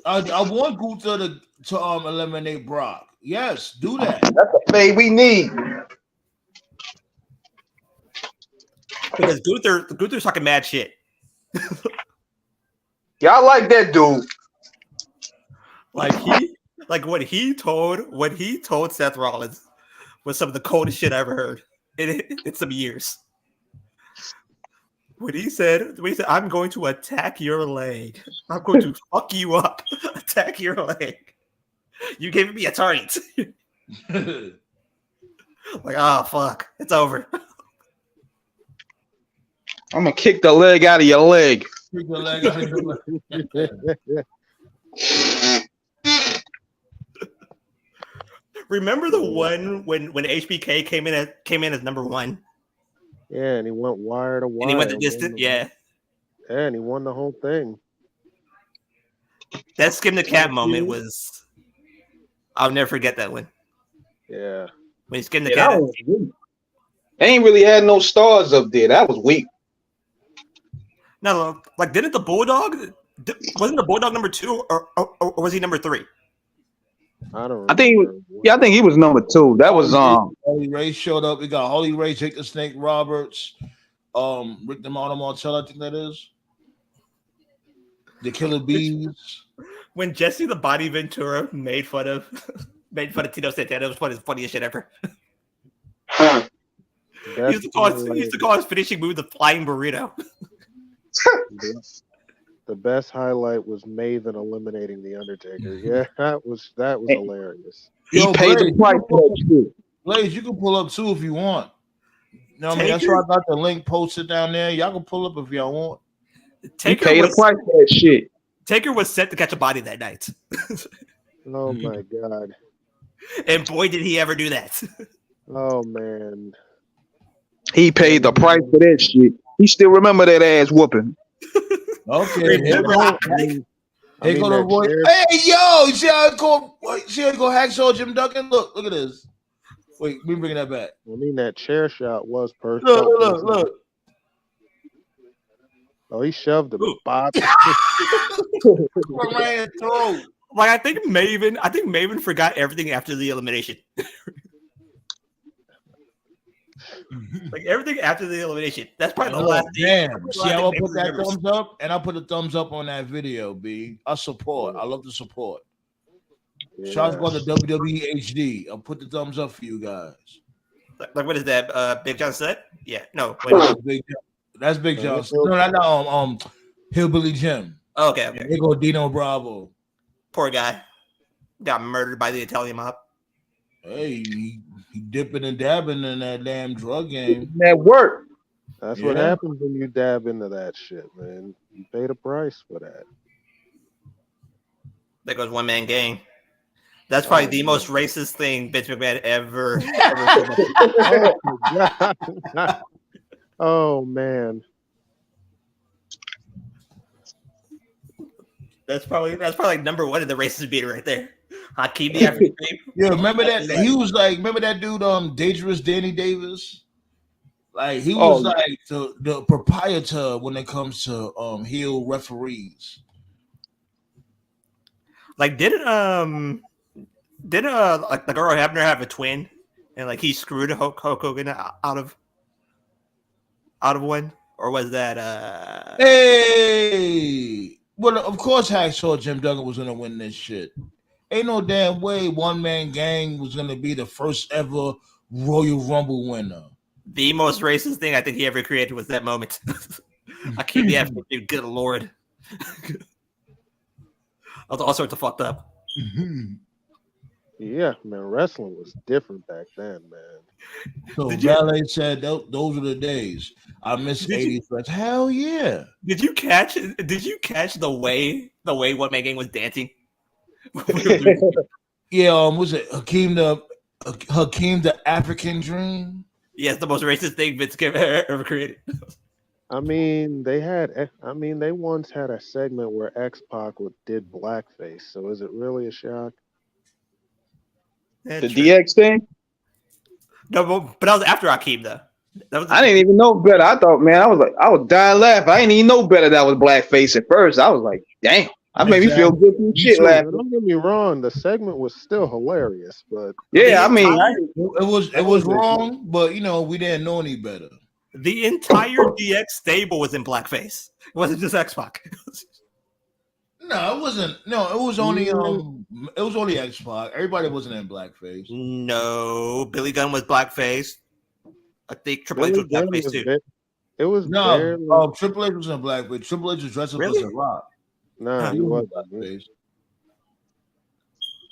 want Gunther to eliminate Brock. Yes, do that.
That's a thing we need.
Because Gunther's talking mad shit.
Yeah, I like that dude.
What he told Seth Rollins was some of the coldest shit I ever heard in some years. When he said, I'm going to attack your leg. I'm going to fuck you up. Attack your leg. You gave me a target. Like, oh, fuck. It's over.
I'm gonna kick the leg out of your leg.
Kick the leg out of your leg.
Remember the one when HBK came in as number 1
Yeah, and he went wire to wire.
and he went the distance. Yeah,
and he won the whole thing.
that skim the cat moment was. I'll never forget that one.
Yeah.
When he skimmed the
Yeah,
cat.
that was weak. They ain't really had no stars up there. That was weak.
No, like didn't the Bulldog? Wasn't the Bulldog number 2 or was he number 3?
I don't.
I think. I think he was number 2. That was
Holy Ray showed up. We got Holy Ray, Jake the Snake Roberts, Rick the Model Martell, I think that is. The Killer Bees.
When Jesse the Body Ventura made fun of Tito Santana, it was the funniest shit ever. He used to call his finishing move the flying burrito.
The best highlight was Maven eliminating the Undertaker. Yeah, that was hilarious.
he paid the price for that shit.
Blaze, you can pull up too if you want. You know what I mean? That's why I got the link posted down there. Y'all can pull up if y'all want.
He paid the price for that shit.
Taker was set to catch a body that night.
Oh my god.
And boy did he ever do that.
Oh man.
He paid the price for that shit. He still remember that ass whooping.
Okay.
Remember
Hey, go to Roy. Hey, yo, you see how I go? See how you go hacksaw Jim Duggan? Look at this. Wait, we bringing that back.
I mean, that chair shot was perfect.
Look.
Oh, he shoved him. Bob.
Like I think Maven forgot everything after the elimination. Like everything after the elimination. That's probably the last thing.
Damn. See how I put that thumbs up? And I put a thumbs up on that video, B. I support. I love the support.
Yeah.
Shots go to WWE HD. I'll put the thumbs up for you guys.
Like what is that? Big John said? Yeah. No.
That's Big John. No, not Hillbilly Jim.
Oh, okay.
They go Dino Bravo.
Poor guy. Got murdered by the Italian mob.
Hey, he dipping and dabbing in that damn drug game.
That worked.
That's what happens when you dab into that shit, man. You paid a price for that.
There goes One Man Gang. That's probably the most racist thing Vince McMahon ever
said. Oh man.
That's probably like number 1 of the racist beat right there. Hakeem the African Dream.
Yeah, remember that? He was like, remember that dude, Dangerous Danny Davis? Like he was like the proprietor when it comes to heel referees.
Like didn't like the girl Hebner have a twin, and like he screwed Hulk Hogan out of one, or was that
Hey, well, of course Hacksaw Jim Duggan was gonna win this shit. Ain't no damn way One Man Gang was gonna be the first ever Royal Rumble winner.
The most racist thing I think he ever created was that moment. I keep the African Dream, good lord. I was all sorts of fucked up.
Yeah, man, wrestling was different back then, man.
So Valet said those were the days. I miss 80s. Hell yeah.
Did you catch the way One Man Gang was dancing?
Yeah, was it Hakeem the African Dream?
Yes, the most racist thing Vince ever created.
I mean, they once had a segment where X-Pac did blackface. So is it really a shock?
The DX thing?
No, but that was after Hakeem though.
I didn't even know better. I thought, man, I was dying laughing. I didn't even know better that was blackface at first. I was like, damn. That made me feel good from shit laughing.
Don't get me wrong, the segment was still hilarious, but
yeah, I mean,
it was wrong, but we didn't know any better.
The entire DX stable was in blackface. It wasn't just X-Pac.
No, it wasn't. No, it was only X-Pac. Everybody wasn't in blackface.
No, Billy Gunn was blackface. I think Triple H was blackface too.
It was
Triple H was in blackface. Triple H was dressed up as a rock.
Nah, he wasn't.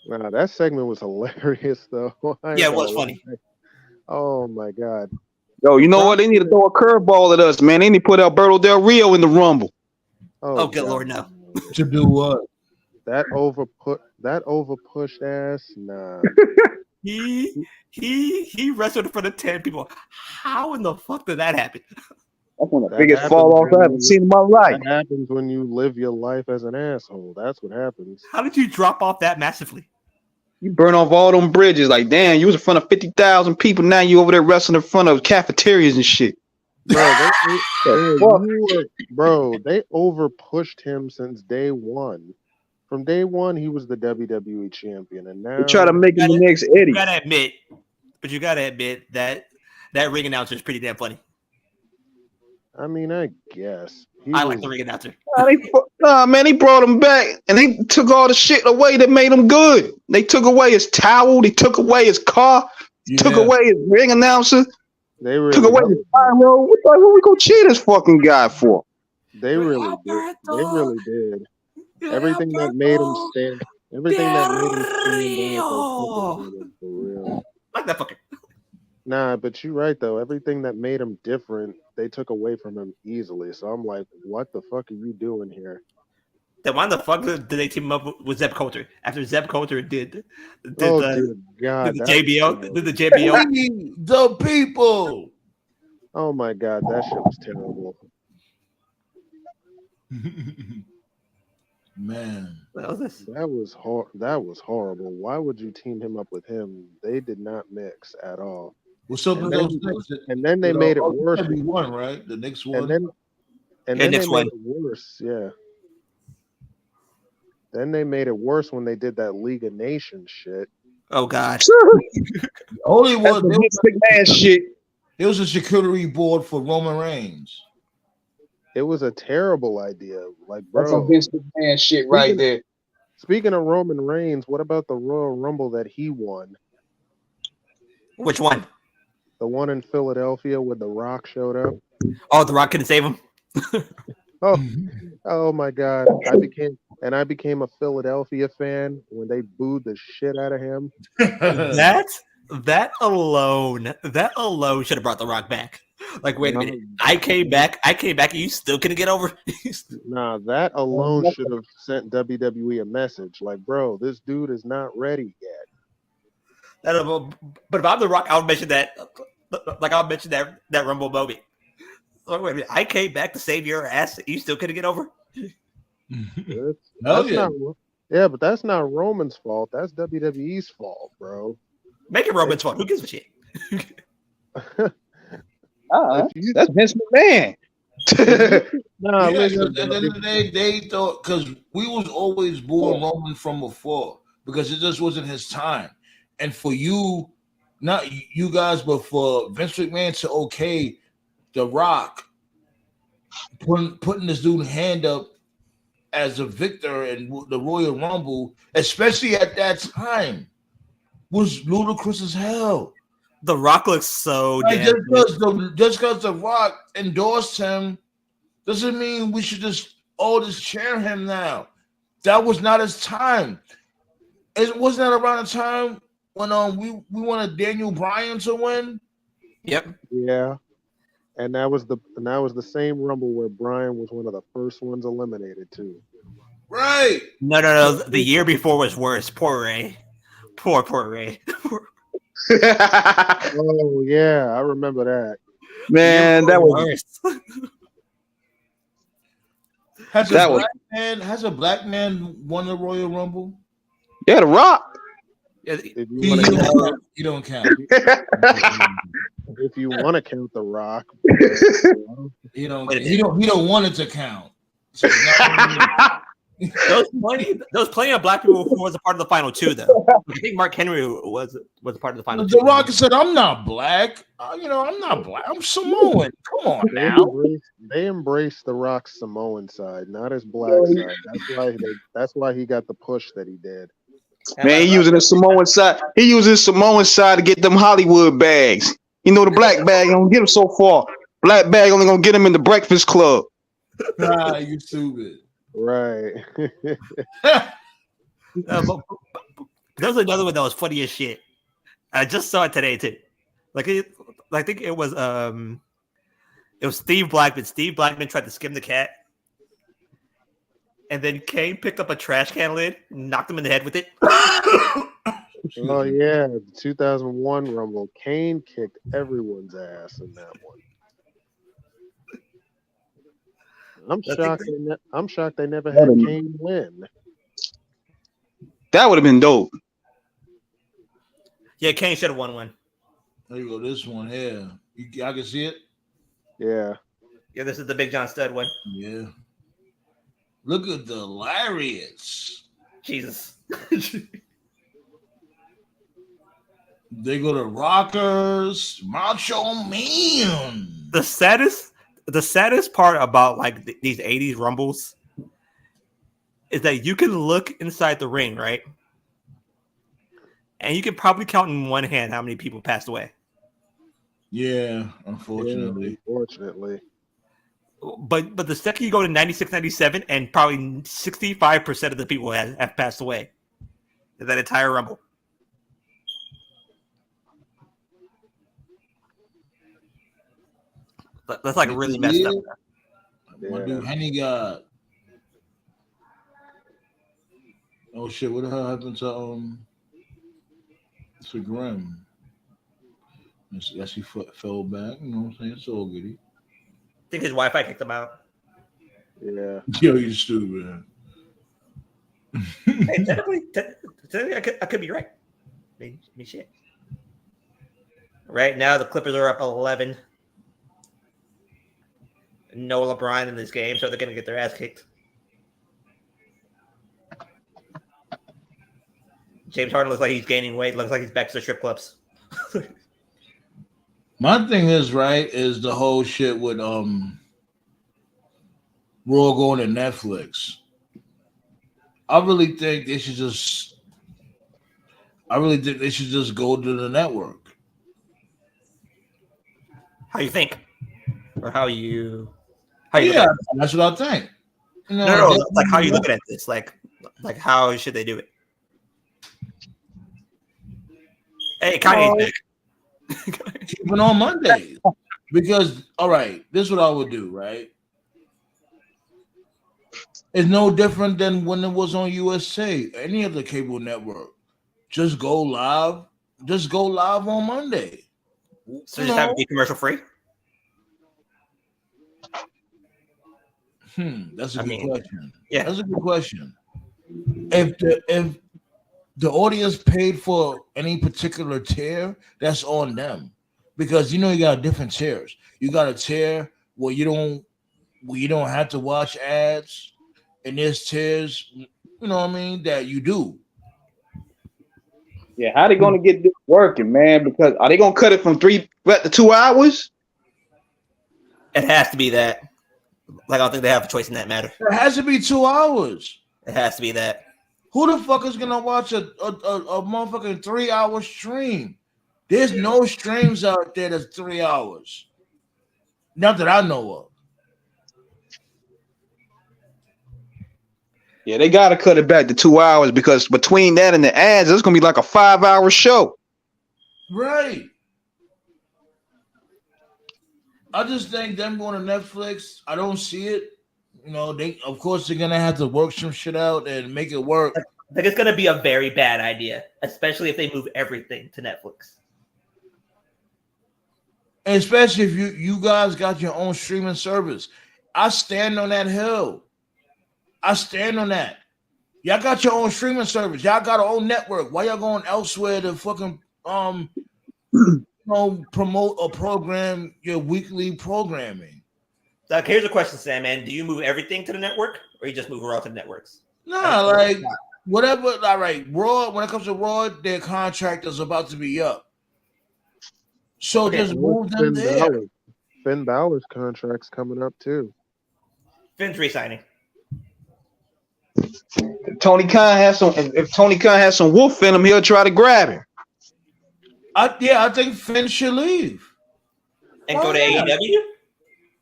Nah, that segment was hilarious though.
Yeah, it was funny.
Oh my god.
Yo, you know what? They need to throw a curveball at us, man. They need to put Alberto Del Rio in the Rumble.
Oh good lord, no.
To do what?
That over pushed ass? Nah.
He wrestled in front of 10 people. How in the fuck did that happen?
That's one of the
That
biggest
happens
fall offs I
when
ever seen in my life.
That happens when you live your life as an asshole. That's what happens.
How did you drop off that massively?
You burn off all them bridges. Like, damn, you was in front of 50,000 people. Now you over there wrestling in front of cafeterias and shit.
Bro,
Fuck.
they over pushed him since day one. From day one, he was the WWE champion, and
They try to
now
make him the next
You
Eddie.
gotta admit that ring announcer is pretty damn funny.
I mean, I guess
I like the ring announcer.
Nah, man, they brought him back and they took all the shit away that made him good. They took away his towel, they took away his car, took away his ring announcer,
They really
took away his pyro. What we gonna cheer this fucking guy for?
They really did. They really did. Everything that made him stand. Everything that made him stand out. For real.
Like that fucker.
Nah, but you're right though. Everything that made him different, they took away from him easily. So I'm like, what the fuck are you doing here?
Then why the fuck did they team up with Zeb Coulter after Zeb Coulter did
Oh
the
dear God,
did the
that
JBO
was
did the JBO?
The people.
Oh my God, that shit was terrible.
Man,
What was this?
That was horrible. Why would you team him up with him? They did not mix at all.
what's up
And
with
then,
those Knicks?
and then they made it worse.
Every one, right? The next one.
And then
next
they
one.
made it worse. Yeah. Then they made it worse when they did that League of Nations shit.
Oh God.
Only
That's
one.
the Vince McMahon shit.
There was a security board for Roman Reigns.
It was a terrible idea. Like,
That's some
bro.
Vince McMahon shit right there.
Speaking of Roman Reigns, what about the Royal Rumble that he won?
Which one?
The one in Philadelphia where The Rock showed up?
Oh, The Rock couldn't save him.
Oh my God. I became a Philadelphia fan when they booed the shit out of him.
That alone should have brought The Rock back. Like, wait a minute. I came back, and you still couldn't get over.
Nah, that alone should have sent WWE a message. Like, bro, this dude is not ready yet.
But if I'm The Rock, I would mention that. Like, I'll mention that Rumble moment. Like, wait a minute. I came back to save your ass. You still couldn't get over.
Yeah, but that's not Roman's fault. That's WWE's fault, bro.
Make it Roman's fault. Who gives a shit?
That's Vince McMahon.
Nah, listen,
at the end of the day, they thought because we was always born Roman from before because it just wasn't his time. And for you, not you guys, but for Vince McMahon to okay The Rock putting this dude's hand up as a victor in the Royal Rumble, especially at that time, was ludicrous as hell.
The Rock looks so
Like,
damn
just because The Rock endorsed him doesn't mean we should just cheer him now. That was not his time. It wasn't that around the time when we wanted Daniel Bryan to win.
Yep.
Yeah. And that was the same Rumble where Bryan was one of the first ones eliminated too.
Right.
No. The year before was worse. Poor Ray. Poor Ray.
Oh yeah, I remember that.
Man, that was
worse.
Has a black man won the Royal Rumble?
Yeah, The Rock.
If you want to count,
You don't count.
if you want to count The Rock,
He don't want it to count. So
Those plenty of black people who was a part of the final two, though. I think Mark Henry was a part of the final two.
The Rock said, "I'm not black. I'm not black. I'm Samoan. Come on now."
they embrace The Rock's Samoan side, not his black side. That's why he got the push that he did.
Man, he using his Samoan side. He using his Samoan side to get them Hollywood bags. You know, the black bag don't get him so far. Black bag only gonna get him in the Breakfast Club.
Ah, you stupid.
Right.
But there was another one that was funny as shit. I just saw it today too. I think it was Steve Blackman. Steve Blackman tried to skim the cat, and then Kane picked up a trash can lid, knocked him in the head with it.
Oh yeah, the 2001 Rumble. Kane kicked everyone's ass in that one. I'm shocked. I'm shocked they never had Kane win.
That would have been dope.
Yeah, Kane should have won one.
There you go. This one here. I can see it.
Yeah.
Yeah, this is the Big John Stud one.
Yeah. Look at the lariats.
Jesus.
They go to Rockers, Macho Man.
The saddest part about like these 80s Rumbles is that you can look inside the ring, right? And you can probably count in one hand how many people passed away.
Yeah, unfortunately.
Yeah, unfortunately.
But the second you go to 96, 97, and probably 65% of the people have passed away in that entire Rumble. That's like really messed up.
My dude Henny got. Oh shit! What the hell happened to Grim? Yes, he fell back. You know what I'm saying? It's all goody.
I think his Wi-Fi kicked him out.
Yeah.
Yo, you stupid. Man.
Hey, technically, I could be right. I mean, shit. Right now, the Clippers are up 11. No LeBron in this game, so they're going to get their ass kicked. James Harden looks like he's gaining weight. Looks like he's back to the strip clubs.
My thing is the whole shit with Raw going to Netflix. I really think they should just go to the network.
How you think? Or how you
yeah, that's what I think. You know,
no, like how you looking at this? Like how should they do it? Hey, Kanye's back.
Keep it on Mondays. Because, all right, this is what I would do, right? It's no different than when it was on USA, any other cable network. Just go live. Just go live on Monday.
So just have it be commercial free?
That's a good question.
Yeah,
that's a good question. If the audience paid for any particular tier, that's on them, because you got different tiers. You got a tier where you don't have to watch ads, and there's tiers, you know what I mean, that you do.
Yeah, how they gonna get this working, man? Because are they gonna cut it from 3 to 2 hours?
It has to be that. Like, I don't think they have a choice in that matter.
It has to be 2 hours.
It has to be that.
Who the fuck is gonna watch a motherfucking 3 hour stream? There's no streams out there that's 3 hours. Not that I know of.
Yeah, they gotta cut it back to 2 hours, because between that and the ads, it's gonna be like a 5-hour show.
Right. I just think them going to Netflix, I don't see it. They of course they're gonna have to work some shit out and make it work.
I think it's gonna be a very bad idea, especially if they move everything to Netflix.
And especially if you guys got your own streaming service. I stand on that hill. I stand on that. Y'all got your own streaming service. Y'all got your own network. Why y'all going elsewhere to fucking promote or program your weekly programming?
So here's a question, Sam, man. Do you move everything to the network, or you just move Raw to the networks?
Nah, like whatever. All right, Raw. When it comes to Raw, their contract is about to be up, so just move them there.
Finn Balor's contract's coming up too.
Finn's re-signing.
If Tony Khan has some wolf in him, he'll try to grab him.
I think Finn should leave
and go to AEW.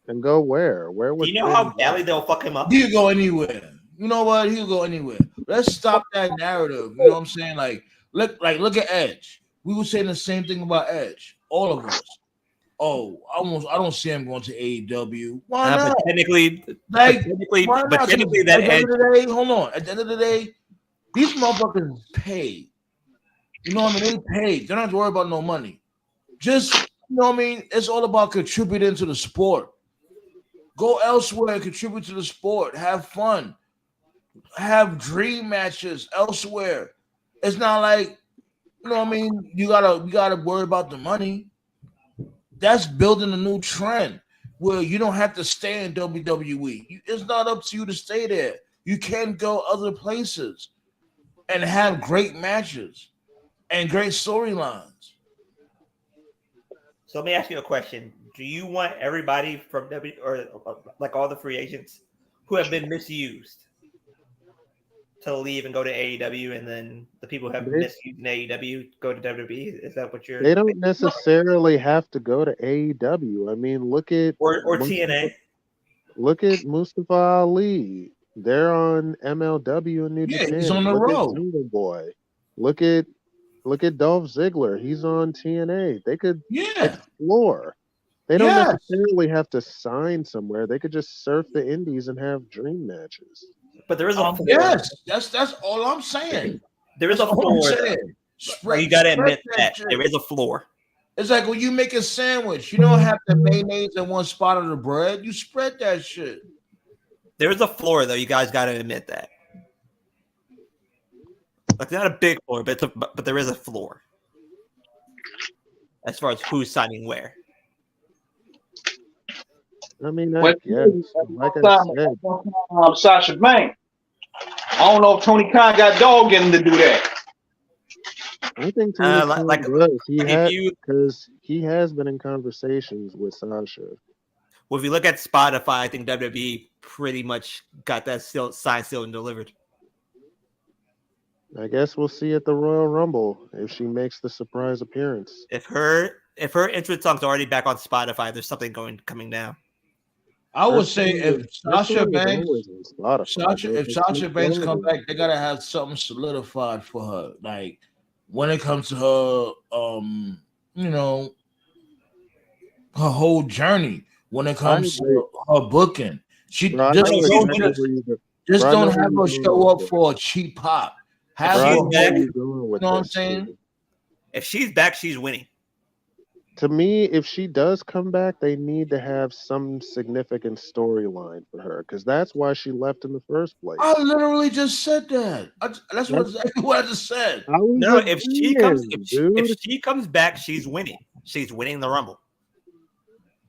And go where? Where would
you know how badly they'll fuck him up?
He'll go anywhere. You know what? He'll go anywhere. Let's stop that narrative. You know what I'm saying? Look at Edge. We were saying the same thing about Edge. All of us. Oh, I don't see him going to AEW. Why not?
But technically,
that
Edge.
Hold on. At the end of the day, these motherfuckers pay You know what I mean? They paid. They don't have to worry about no money. Just, you know what I mean? It's all about contributing to the sport. Go elsewhere, contribute to the sport, have fun, have dream matches elsewhere. It's not like, you know what I mean? You gotta worry about the money. That's building a new trend where you don't have to stay in WWE. It's not up to you to stay there. You can go other places and have great matches and great storylines.
So let me ask you a question. Do you want everybody from W or like all the free agents who have been misused to leave and go to AEW, and then the people who have been misused in AEW go to WWE? Is that what you're?
They don't necessarily have to go to AEW. I mean, look at
or TNA.
Look at Mustafa Ali. They're on MLW in New Japan.
He's on the
look
road.
At Jungle Boy. Look at Dolph Ziggler. He's on TNA. They could explore. They don't necessarily have to sign somewhere. They could just surf the indies and have dream matches.
But there is a floor.
Yes, that's all I'm saying.
There is a floor. You got to admit that there is a floor.
It's like when you make a sandwich, you don't have the mayonnaise in one spot of the bread. You spread that shit.
There is a floor, though. You guys got to admit that. Like, not a big floor, but there is a floor as far as who's signing where.
I mean, like I said,
Sasha Banks. I don't know if Tony Khan got dog in him to do that.
I think Tony Khan does. Because he has been in conversations with Sasha.
Well, if you look at Spotify, I think WWE pretty much got that signed, sealed, and delivered.
I guess we'll see at the Royal Rumble if she makes the surprise appearance.
If her entrance song's already back on Spotify, there's something coming down.
I would say if Sasha Banks come back, they gotta have something solidified for her. Like when it comes to her, her whole journey. When it comes to her booking, just don't have her show up for a cheap pop. Have her, you know what I'm saying?
If she's back, she's winning.
To me, if she does come back, they need to have some significant storyline for her because that's why she left in the first place.
I literally just said that. That's exactly what I just said.
No, if she comes back, she's winning. She's winning the Rumble.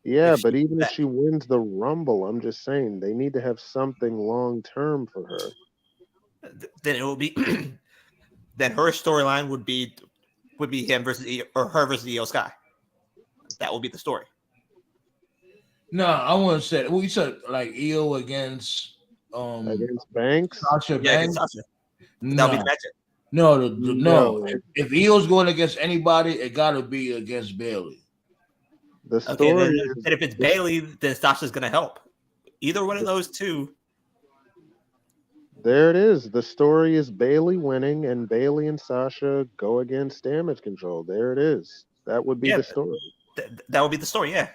Yeah, but even if she wins the Rumble, I'm just saying they need to have something long term for her.
Then it will be. Then her storyline would be him versus or her versus Io Sky. That will be the story.
No, I want to say. Well, you said like Io against
Banks.
Sasha Banks.
Sasha. That'll be the matchup.
No. If Io's going against anybody, it got to be against Bayley.
The story
and if it's Bayley, then Sasha's going to help. Either one of those two.
There it is. The story is Bayley winning, and Bayley and Sasha go against Damage Control. There it is. That would be the story.
That would be the story, yeah.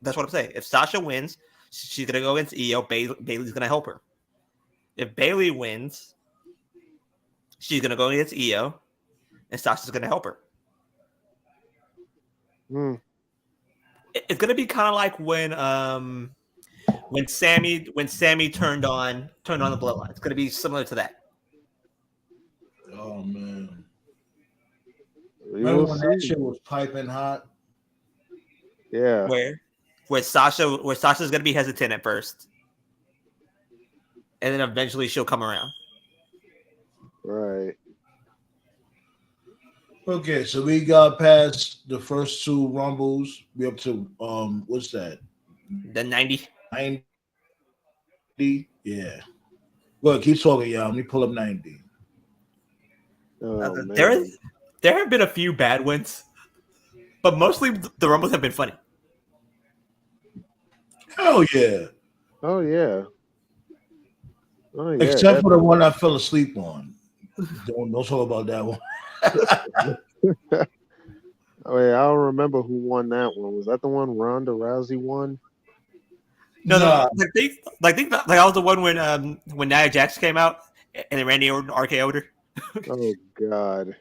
That's what I'm saying. If Sasha wins, she's going to go against Io. Bayley's going to help her. If Bayley wins, she's going to go against Io, and Sasha's going to help her. It's going to be kind of like when Sammy turned on the Bloodline. It's going to be similar to that.
Oh man! Remember when that shit was piping hot?
Yeah.
Where Sasha's going to be hesitant at first, and then eventually she'll come around.
Right.
Okay, so we got past the first two Rumbles. We up to what's that?
The 90.
90. Yeah. Look, keep talking, y'all. Let me pull up 90.
There have been a few bad ones, but mostly the Rumbles have been funny.
Hell yeah.
Oh yeah.
Except for the one I fell asleep on. Don't talk about that one.
Oh yeah, I don't remember who won that one. Was that the one Ronda Rousey won?
No. I think that was the one when Nia Jax came out and then Randy Orton RKO'd her.
Oh God.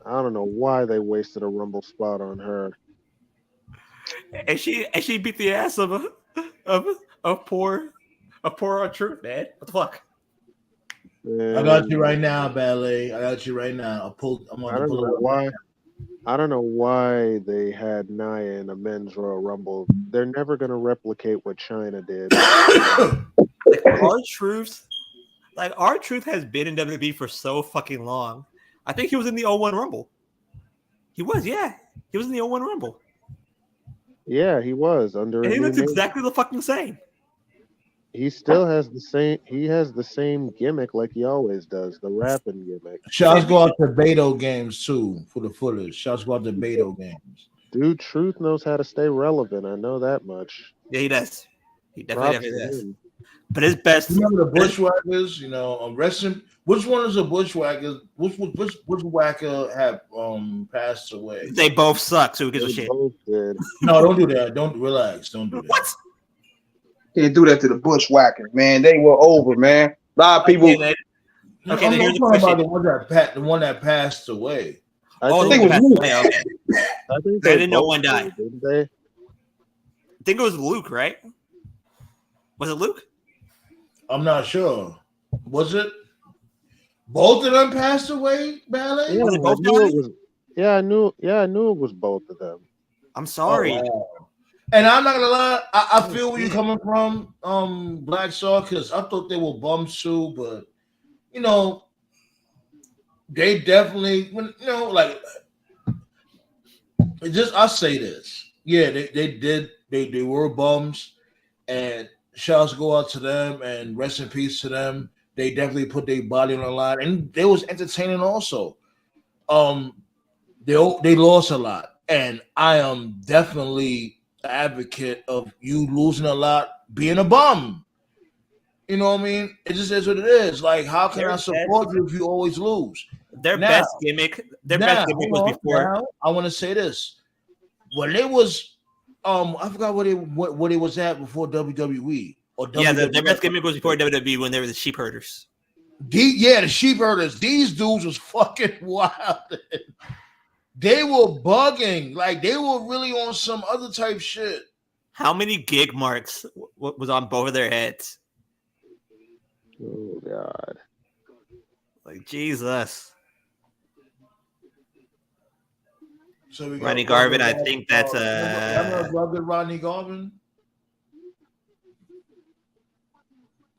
I don't know why they wasted a Rumble spot on her.
And she beat the ass of poor R-Truth, man. What the fuck?
I got you
And
right now, Ballet. I got you right now. I'm on
I
the
don't
pull
know
it up.
why. I don't know why they had Nia in a men's Royal Rumble. They're never gonna replicate what China did.
Like R-Truth has been in WWE for so fucking long. I think he was in the 01 Rumble. He was, yeah. He was in the 01 Rumble.
Yeah, he was under
And
a
he
new
looks
name.
exactly the fucking same.
He still has the same. He has the same gimmick like he always does, the rapping gimmick.
Shouts go out to Beto games too for the footers. Shouts go out to Beto games.
Dude, Truth knows how to stay relevant. I know that much.
Yeah, he does. He
Props
definitely
to
does.
him.
But his best.
Remember the Bushwhackers? You know, wrestling. Which one is the Bushwhackers? Which Bushwhacker have passed away?
They both suck. So who gives a
They
shit?
both did.
No, don't do that. Don't relax. Don't do that.
What?
Can't do that to the Bushwhackers, man. They were over, man. A lot of people.
Okay, then.
No,
Okay,
I'm
then
not
here's the
talking about
question.
the one that passed away.
I
Oh,
think,
think it was Luke.
okay. Okay.
I think
They
they
didn't know
both
one died.
did, didn't they?
I think it was Luke, right? Was it Luke?
I'm not sure. Was it? Both of them passed away, Ballet?
Yeah,
Was it both
I knew
died?
it was. Yeah, I knew it was both of them.
I'm sorry.
Oh, wow. And I'm not gonna lie, I feel where you're coming from, Black Saw, because I thought they were bums too, but you know, they definitely like I'll say this. Yeah, they were bums, and shouts go out to them and rest in peace to them. They definitely put their body on the line, and they was entertaining also. They lost a lot, and I am definitely an advocate of you losing a lot, being a bum. You know what I mean? It just is what it is. Like, how can I support you if you always lose?
Their
Now-
best gimmick. Their best gimmick was
hold on,
before.
now, I want to say this. When it was, I forgot what it was at before WWE or
Yeah,
WWF.
their best gimmick was before WWE when they were the sheep herders.
The sheep herders. These dudes was fucking wild. They were bugging. Like, they were really on some other type shit.
How many gig marks was on both of their heads?
Oh God.
Like, Jesus.
So we
Ronnie
got
Garvin, I
Rugged
think that's
remember Rugged Rodney Garvin?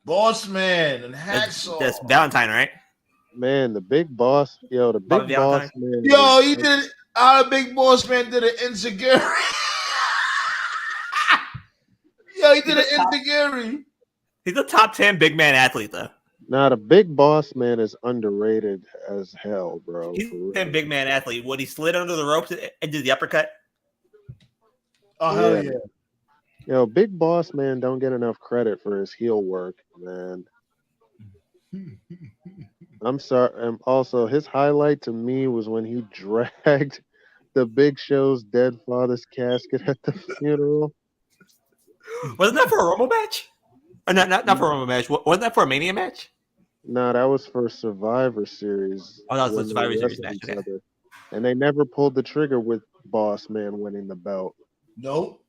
Boss Man and Hacksaw.
That's Valentine, right?
Man, the big boss, the big
Bobby
boss
Valentine?
man.
Yo, he did our big boss man did an insecurity. Yo, he did an insecurity.
He's a top 10 big man athlete, though.
Nah, the big boss man is underrated as hell, bro.
He's
for
a
real.
10 big man athlete. When he slid under the ropes and did the uppercut.
Oh hell
Yeah.
yeah.
Yo, big boss man don't get enough credit for his heel work, man. I'm sorry. And also, his highlight to me was when he dragged the Big Show's dead father's casket at the funeral.
Wasn't that for a Rumble match? Or not for a Rumble match. Wasn't that for a Mania match?
Nah, that was for Survivor Series.
Oh, that was the
when they
Survivor Series
wrestled
match,
each
okay.
other. And they never pulled the trigger with Boss Man winning the belt.
Nope.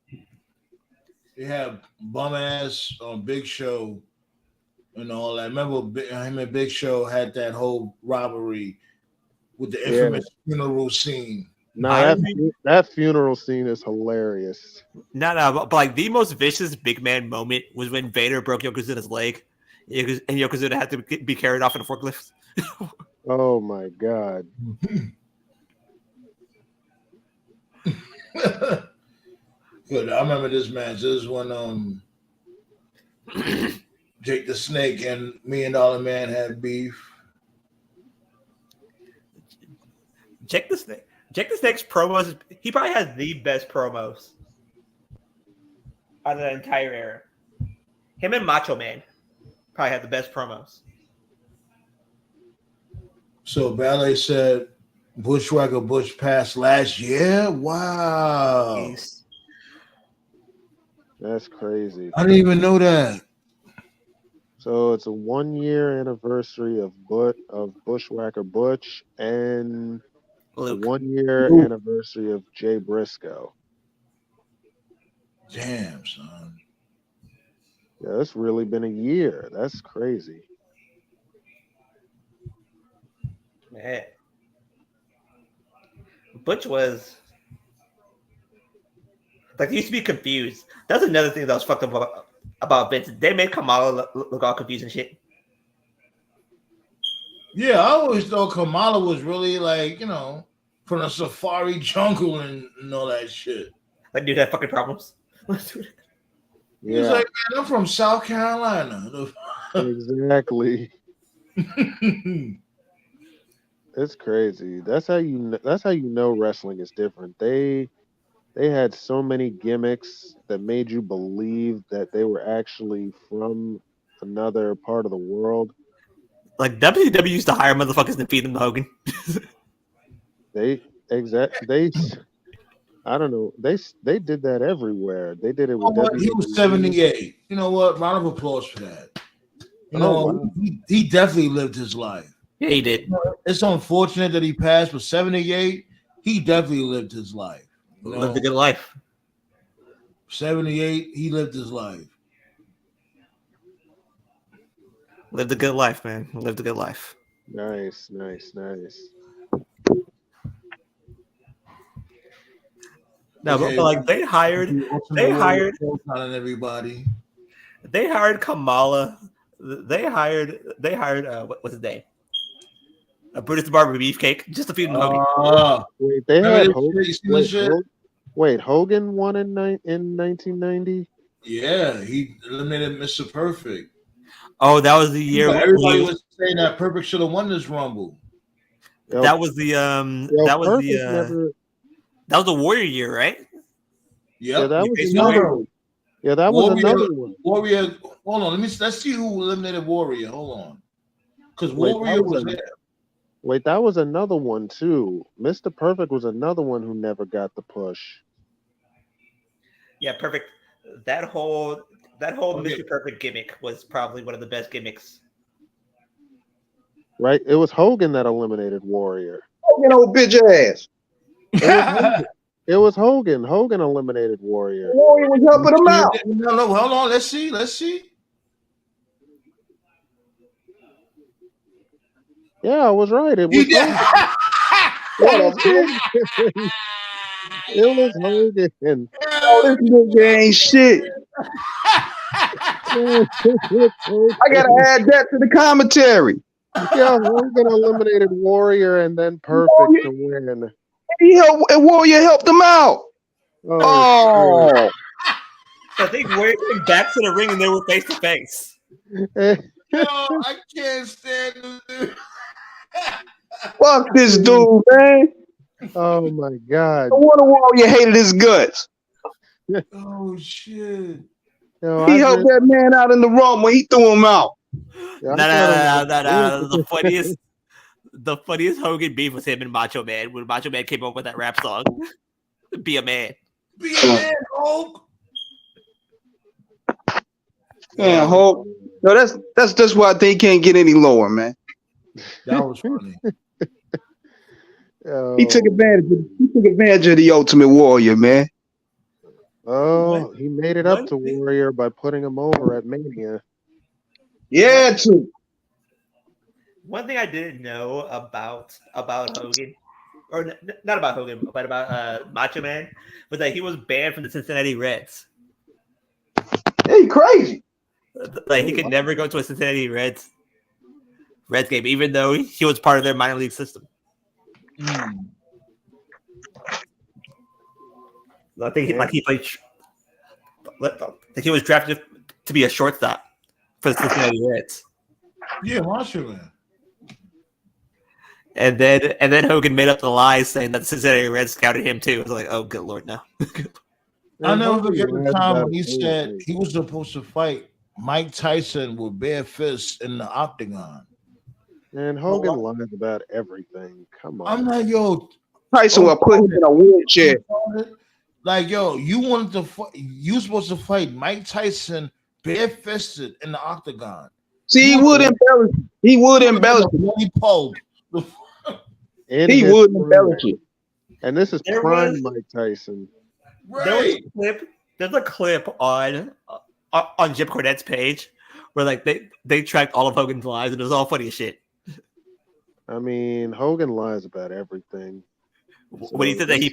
They have bum ass on Big Show and all that. Remember, him and Big Show had that whole robbery with the infamous funeral scene.
Nah, that funeral scene is hilarious.
No, but like the most vicious big man moment was when Vader broke Yokozuna's leg, and Yokozuna had to be carried off in a forklift.
Oh my God.
Good. I remember this match. This is when Jake the Snake and $1 Million Man had beef.
Jake the Snake's promos. He probably has the best promos out of the entire era. Him and Macho Man probably had the best promos.
So Ballet said Bushwhacker Bush passed last year. Wow.
That's crazy.
I didn't even know that.
So it's a 1 year anniversary of Bushwhacker Butch and
Luke.
1 year
Luke.
anniversary of Jay Briscoe.
Damn, son.
Yeah, it's really been a year. That's crazy.
Man. Butch was like he used to be confused. That's another thing that was fucked up about Vince. They made Kamala look all confused and shit.
Yeah, I always thought Kamala was really like, from the safari jungle and all that shit.
Like, dude had fucking problems.
He was like, man, I'm from South Carolina.
Exactly. It's crazy. That's how you know wrestling is different. They had so many gimmicks that made you believe that they were actually from another part of the world.
Like WCW used to hire motherfuckers to feed them to Hogan.
I don't know. They did that everywhere. They did it with WWE.
He was 78. You know what? Round of applause for that.
Wow.
He definitely lived his life.
Yeah, he did.
It's unfortunate that he passed, but 78, he definitely lived his life.
Lived a good life.
78, he lived his life.
Lived a good life, man. Lived a good life.
Nice.
No, but like they hired
everybody.
They hired Kamala. They hired what's his name? Brutus the Barber Beefcake just to feed him Hogan.
Wait, they had Hogan. Wait, Hogan won in 1990.
Yeah, he eliminated Mr. Perfect.
Oh, that was the year.
Everybody was saying that Perfect should have won this Rumble.
That was the that was the Warrior year, right?
Yep.
Yeah, that was another one. Yeah, that was another one.
Warrior. Hold on, let's see who eliminated Warrior. Hold on, because Warrior was there.
Wait, that was another one too. Mr. Perfect was another one who never got the push.
Yeah, Perfect. That whole Mr. Perfect gimmick was probably one of the best gimmicks.
Right? It was Hogan that eliminated Warrior.
Hogan old bitch ass.
It was Hogan. Hogan eliminated Warrior.
Warrior was helping him out.
No, hold on. Let's see.
Yeah, I was right. It was Hogan. It was Hogan.
Oh, this nigga ain't shit. I gotta add that to the commentary.
Yeah, Hogan eliminated Warrior and then Perfect to win.
And Warrior helped him out. Oh.
I think Warrior came back to the ring and they were face to face.
Yo, I can't stand this dude.
Fuck this dude, man.
Oh my God.
No wonder Warrior hated his guts.
Oh shit.
Yo,
he helped that man out in the Rumble when he threw him out.
No. The funniest Hogan beef was him and Macho Man when Macho Man came up with that rap song. Be a man.
Be a man, Hulk.
Yeah, Hulk. No, that's just why I think he can't get any lower, man.
That was funny.
He took advantage of the Ultimate Warrior, man.
Oh, he made it up to Warrior by putting him over at Mania.
Yeah, too.
One thing I didn't know about Hogan, or not about Hogan, but about Macho Man, was that he was banned from the Cincinnati Reds.
Hey, crazy.
Like he could never go to a Cincinnati Reds game, even though he was part of their minor league system. I think he played. I think he was drafted to be a shortstop for the Cincinnati Reds.
Yeah, Macho Man.
And then Hogan made up the lies saying that the Cincinnati Reds scouted him too. I was like, oh, good Lord, no.
I never forget the time when he said he was supposed to fight Mike Tyson with bare fists in the octagon.
And Hogan lies about everything. Come on.
I'm like, yo,
Tyson will put him in a wheelchair.
Like, yo, you supposed to fight Mike Tyson bare-fisted in the octagon.
See, he would embellish. He would embellish.
In
He
his
would
prime.
embellish it.
And this is
There
prime
was-
Mike Tyson.
Right.
There's a clip on Jim Cornette's page where like they tracked all of Hogan's lies and it was all funny as shit.
I mean, Hogan lies about everything.
When he said that he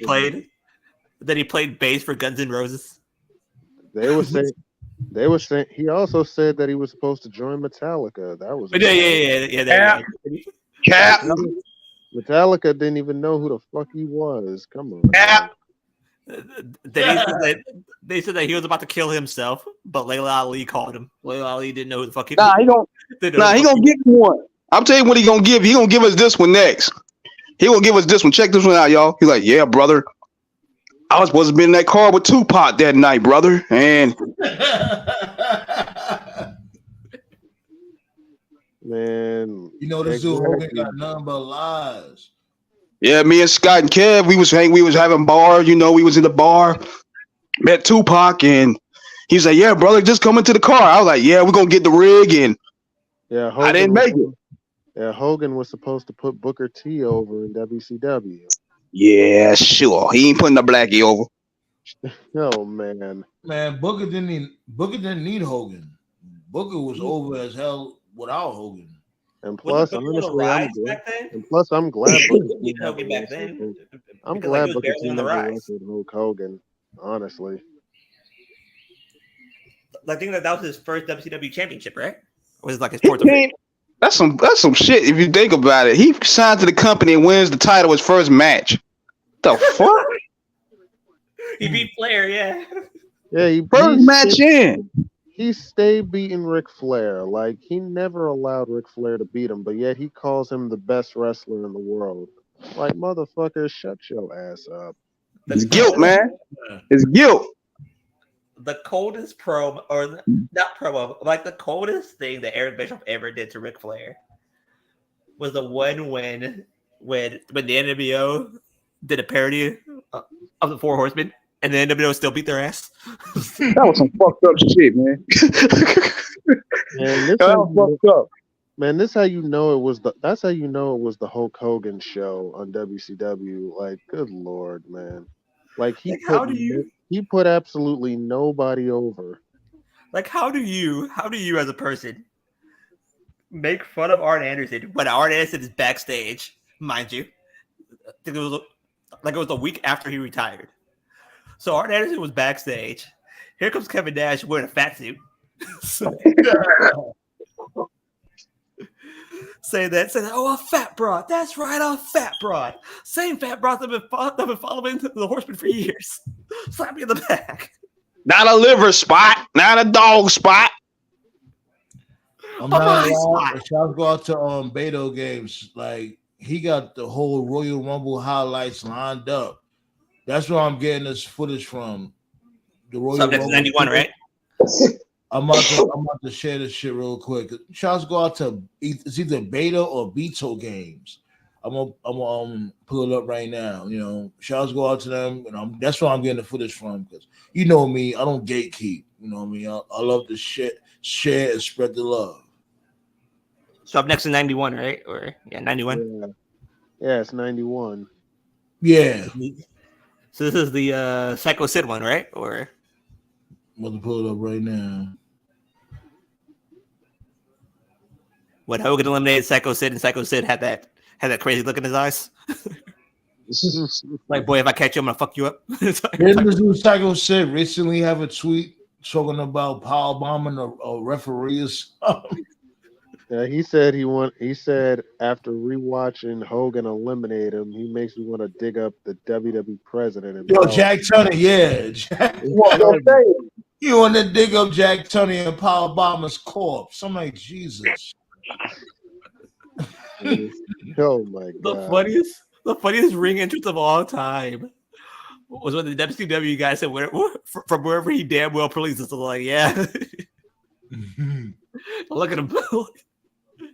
played bass for Guns N' Roses.
They were saying he also said that he was supposed to join Metallica. That was
Yeah.
Cap.
Metallica didn't even know who the fuck he was. Come on.
Cap.
They said that he was about to kill himself, but Layla Ali called him. Layla Ali didn't know who the fuck he
Nah, he gonna give me one. I'm telling you what he gonna give. He gonna give us this one next. He gonna give us this one. Check this one out, y'all. He's like, yeah, brother. I was supposed to be in that car with Tupac that night, brother. And
Man,
You know, this dude Hogan got nothing but lies.
yeah, me and Scott and Kev, we was having bar. You know, we was in the bar, met Tupac, and he was like, yeah, brother, just come into the car. I was like, yeah, we're gonna get the rig, and
yeah,
I didn't make it.
Yeah, Hogan was supposed to put Booker T over in WCW.
Yeah, sure. He ain't putting the blackie over.
Oh man,
Booker didn't need Hogan. Booker was over as hell without Hogan.
and plus, honestly, I'm glad Booker T
Hogan back then.
I'm
Because,
glad
he was
Booker
barely
T
on the
never
rise.
wrestled Hulk Hogan. Honestly,
I think that was his first WCW championship, right? Or was it like his fourth?
That's some shit. If you think about it, he signed to the company and wins the title his first match. The fuck?
He beat Flair, yeah.
yeah,
First match in.
He stayed beating Ric Flair. Like, he never allowed Ric Flair to beat him, but yet he calls him the best wrestler in the world. Like, motherfucker, shut your ass up.
It's guilt, man. It's guilt.
The coldest promo, or not promo, like the coldest thing that Eric Bischoff ever did to Ric Flair was the one when the NWO did a parody of the Four Horsemen, and the NWO still beat their ass.
That was some fucked up shit, man.
Man,
That was fucked up.
Man, that's how you know it was the Hulk Hogan show on WCW. Like, good lord, man. Like he put absolutely nobody over.
Like, how do you as a person make fun of Arn Anderson when Arn Anderson is backstage, mind you? I think it was a week after he retired. So Arn Anderson was backstage. Here comes Kevin Nash wearing a fat suit. Say that, oh, a fat broad. That's right, a fat broad. Same fat broad that have been following the Horsemen for years. Slap me in the back.
Not a liver spot, not a dog spot.
I'm not lying. Shouts go out to Beto Games. Like, he got the whole Royal Rumble highlights lined up. That's where I'm getting this footage from. The Royal Rumble
91, right?
I'm about to share this shit real quick. Shouts go out to it's either Beta or Beto Games. I'm gonna pull it up right now. You know, shouts go out to them, and that's where I'm getting the footage from, because you know me, I don't gatekeep. You know what I mean? I love to share and spread the love.
So up next in 91, right? Or 91.
Yeah, it's 91.
Yeah.
So this is the Psycho Sid one, right? Or
I'm gonna pull it up right now.
when Hogan eliminated Psycho Sid, and Psycho Sid had that crazy look in his eyes. Like, boy, if I catch you, I'm gonna fuck you up.
Didn't this dude Psycho Sid recently have a tweet talking about power bombing a referee or something? Yeah, he said after rewatching Hogan eliminate him, he makes me want to dig up the WWE president.
Yo, Jack Tunney, yeah. You want to dig up Jack Tunney and Power Bomber's corpse? I'm like, Jesus.
Oh my god!
The funniest ring entrance of all time was when the WCW guy said, "From wherever he damn well pleases." I'm like, yeah. Look at him.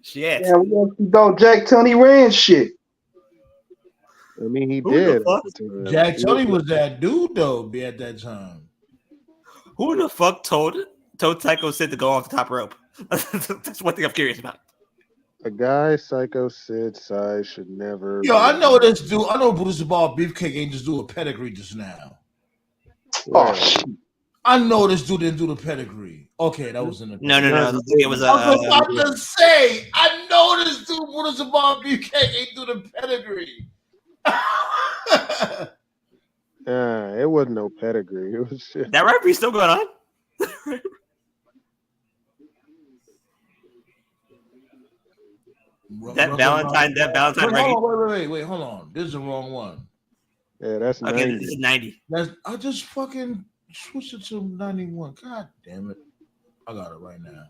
Shit.
Yeah, we got to go. Jack Tunney ran shit.
I mean, he did.
Jack Tunney was that dude though. Be at that time.
Who the fuck told Psycho Sid to go off the top rope? That's one thing I'm curious about.
A guy Psycho Sid size should never.
Yo,
be
I know
allowed.
this dude. I know Bruce Ball Beefcake ain't just do a pedigree just now.
Oh
Where?
shit.
I know this dude didn't do the pedigree. Okay, that was in the
No.
No,
I
he
think it was
didn't.
I was about to say, I know this dude Bruce Ball Beefcake ain't do the pedigree.
It wasn't no pedigree. It was shit.
that referee's still going on. That Valentine
Wait,
record.
hold on, wait, hold on. This is the wrong one.
Yeah, that's
Okay,
90.
this is 90.
I just fucking switched it to 91. God damn it. I got it right now.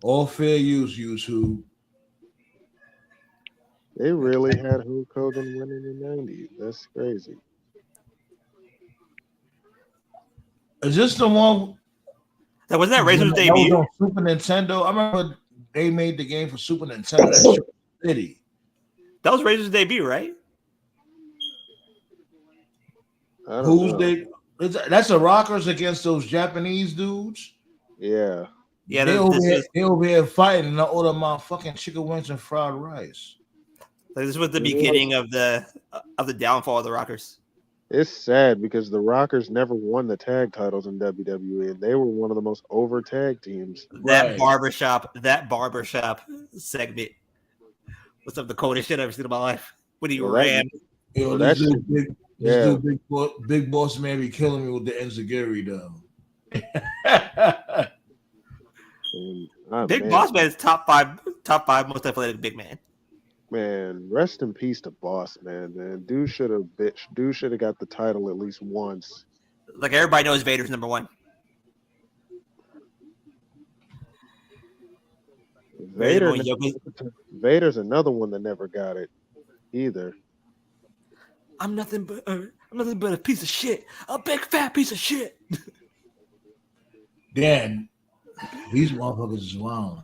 All fair use, YouTube.
They really had Hulk Hogan winning in the 90s. That's crazy.
Is this the one
That wasn't that Razor's
that was
debut.
on Super Nintendo? I remember they made the game for Super Nintendo. That shit was city.
That was Razor's debut, right?
I don't
Who's
know.
they? That's the Rockers against those Japanese dudes.
Yeah.
Yeah,
they
this
over here fighting, and I order my fucking chicken wings and fried rice.
this was the beginning of the downfall of the Rockers.
It's sad because the Rockers never won the tag titles in WWE, and they were one of the most over tag teams.
That
Right.
barbershop segment was some of the coldest shit I've ever seen in my life. When he
Well,
ran,
Yo,
Well,
this
that
dude, big boss man be killing me with the enziguri though.
Big Boss Man is top five most athletic big man.
Man, rest in peace to Boss Man. Man, dude should have got the title at least once.
Like everybody knows Vader's number one.
Vader's another one that never got it either.
I'm nothing but a piece of shit. A big fat piece of shit.
Damn, these motherfuckers is wild.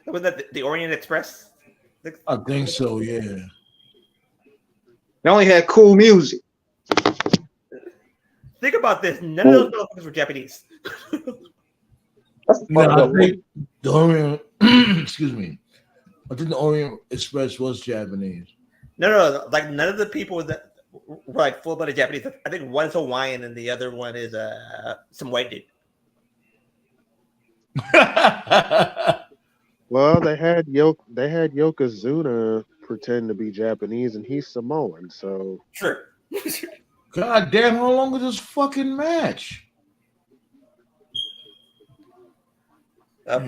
Was that the Orient Express?
I think so, yeah.
They only had cool music.
Think about this. None of those motherfuckers were Japanese.
No, I think the Orient, excuse me. I think the Orient Express was Japanese.
No, like none of the people that were like full-blooded Japanese. I think one's Hawaiian and the other one is some white dude.
Well, they had Yokozuna pretend to be Japanese, and he's Samoan. So
Sure.
God damn, how long is this fucking match?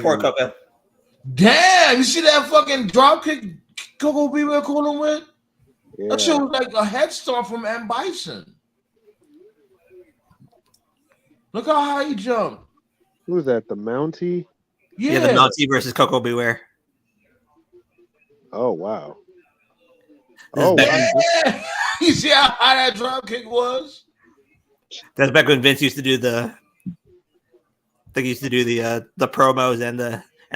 Poor Coco.
Damn, you see that fucking drop kick Coco Beware caught him with?
yeah,
That shit was like a head start from M. Bison. Look how high he jumped.
who's that? The Mountie?
Yeah, the Mountie versus Coco Beware.
Oh wow!
This is
Oh
back
wow!
Yeah. You see how high that drop kick was?
That's back when Vince used to do the promos and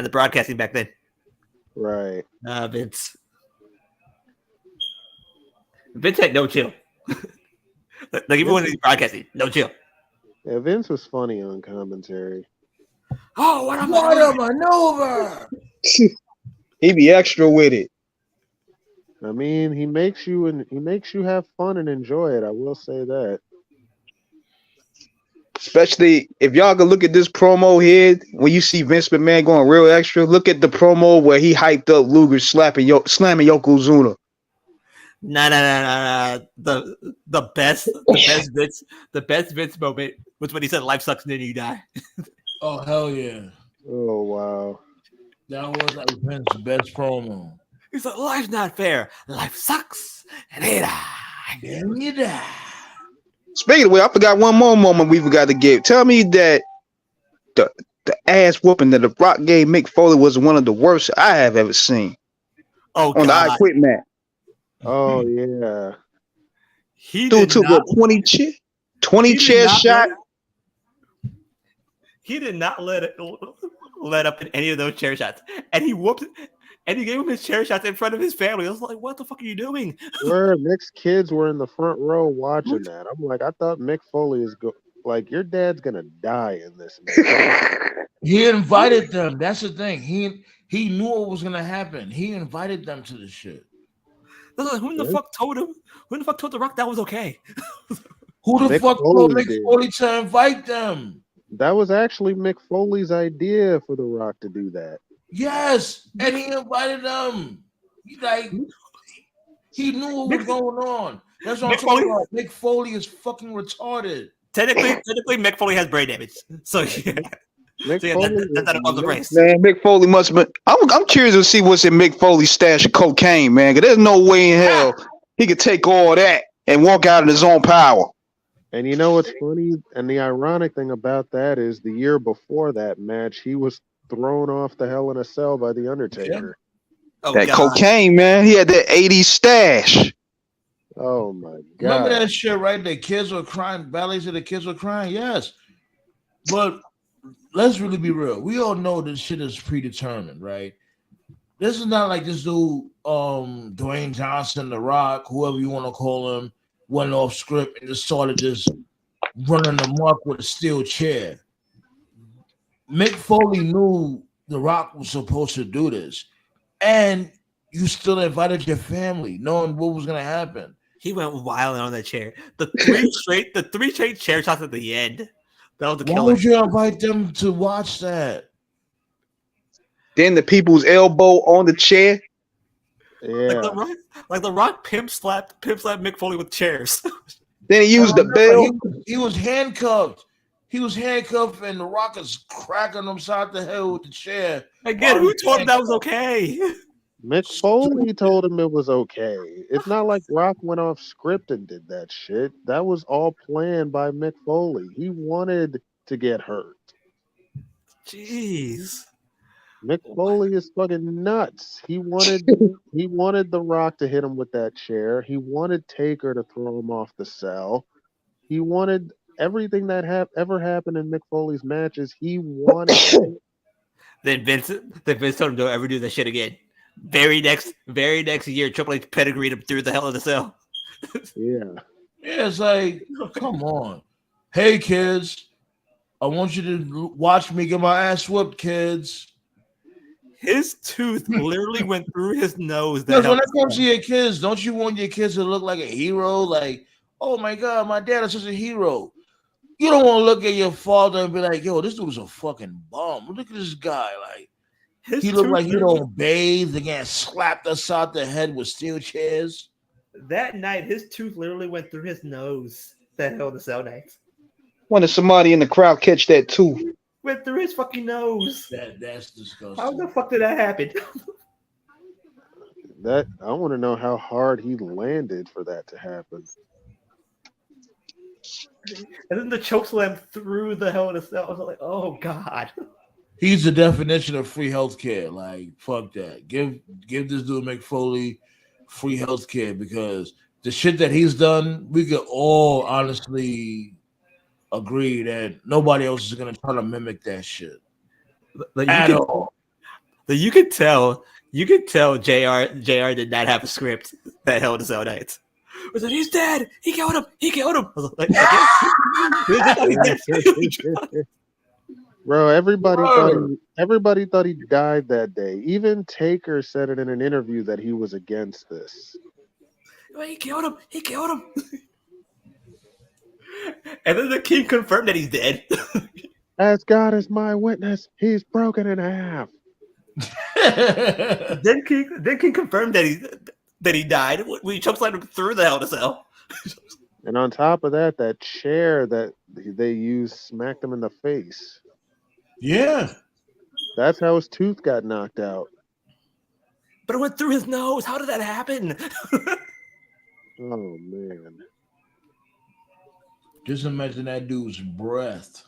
the broadcasting back then.
Right.
Vince had no chill. Like even when he's broadcasting, no chill.
Yeah, Vince was funny on commentary.
Oh, what
What a maneuver!
He be extra with it.
I mean, he makes you have fun and enjoy it. I will say that.
Especially if y'all can look at this promo here, when you see Vince McMahon going real extra, look at the promo where he hyped up Luger slamming Yokozuna.
No. The best Vince moment was when he said "Life sucks and then you die."
Oh, hell yeah.
Oh wow!
That was like Vince's best promo.
He's like, "Life's not fair. Life sucks and then you die."
Then you die.
Speaking of which, I forgot one more moment we forgot to give. Tell me that the ass whooping that the Rock gave Mick Foley was one of the worst I have ever seen.
Oh
On the I
God,
Quit match.
Oh yeah!
he
Dude
did
took
not,
a 20 chair shot.
He did not let up in any of those chair shots, and he whooped And he gave him his chair shots in front of his family. I was like, what the fuck are you doing?
Where Mick's kids were in the front row watching that. I'm like, I thought Mick Foley is like, your dad's gonna die in this.
He invited them. That's the thing. He knew what was gonna happen. He invited them to the shit.
Like, who the fuck told him? Who the fuck told The Rock that was okay?
Who the
Mick
fuck
Foley
told Mick
did.
Foley to invite them?
That was actually Mick Foley's idea for The Rock to do that.
Yes, and he invited them. He knew what was going on. That's what I'm talking about. Mick Foley is fucking retarded.
Technically, Mick Foley has brain damage. So yeah. That's not above the race.
Man, Mick Foley must have been. I'm curious to see what's in Mick Foley's stash of cocaine, man. Because there's no way in hell he could take all that and walk out in his own power.
And you know what's funny? And the ironic thing about that is the year before that match, he was thrown off the Hell in a Cell by The Undertaker.
Oh,
that
God.
cocaine, man. He had that 80s stash.
Oh, my God.
Remember that shit, right? The kids were crying. Ballets of the kids were crying. Yes. But let's really be real. We all know this shit is predetermined, right? This is not like this dude, Dwayne Johnson, The Rock, whoever you want to call him, went off script and just started just running amok with a steel chair. Mick Foley knew The Rock was supposed to do this, and you still invited your family, knowing what was going to happen.
He went wild on that chair. The three straight chair shots at the end. That was the
Why
killer.
would you invite them to watch that?
Then the people's elbow on the chair.
Yeah.
Like the Rock pimp slapped Mick Foley with chairs.
Then he used the bell.
He was handcuffed. He was handcuffed, and The Rock is cracking him side the head with the chair.
Again, who told him that was okay?
Mick Foley told him it was okay. It's not like Rock went off script and did that shit. That was all planned by Mick Foley. He wanted to get hurt.
Jeez.
Mick Foley is fucking nuts. He wanted The Rock to hit him with that chair. He wanted Taker to throw him off the cell. He wanted everything that ever happened in Mick Foley's matches. He wanted it.
Then Vince told him don't ever do that shit again. Very next year, Triple H pedigreed him through the Hell in a Cell.
Yeah.
Yeah, it's like, come on. Hey, kids, I want you to watch me get my ass whooped, kids.
His tooth literally went through his nose.
Because when it comes to your kids, don't you want your kids to look like a hero? Like, oh my God, my dad is such a hero. You don't want to look at your father and be like, yo, this dude was a fucking bum. Look at this guy. Like, he looked like he don't bathe. They get slapped aside the head with steel chairs.
That night, his tooth literally went through his nose. That Hell in a Cell night.
Wanted somebody in the crowd catch that tooth.
Went through his fucking nose.
That's disgusting.
How the fuck did that happen?
That I want to know how hard he landed for that to happen.
And then the chokeslam through the Hell in a Cell. I was like, oh God.
He's the definition of free healthcare. Like, fuck that. Give this dude Mick Foley free healthcare, because the shit that he's done, we could all honestly agree that nobody else is gonna try to mimic that shit.
Like,
at all.
You could tell JR did not have a script that Hell in a Cell night. I was like, he's dead. He killed him. I was like,
Bro, everybody thought he died that day. Even Taker said it in an interview that he was against this.
He killed him. And then the king confirmed that he's dead.
As God is my witness, he's broken in half.
Then King confirmed that he died. We chokeslammed him through the Hell in a Cell.
And on top of that, that chair that they used smacked him in the face.
Yeah.
That's how his tooth got knocked out.
But it went through his nose. How did that happen?
Oh, man.
Just imagine that dude's breath.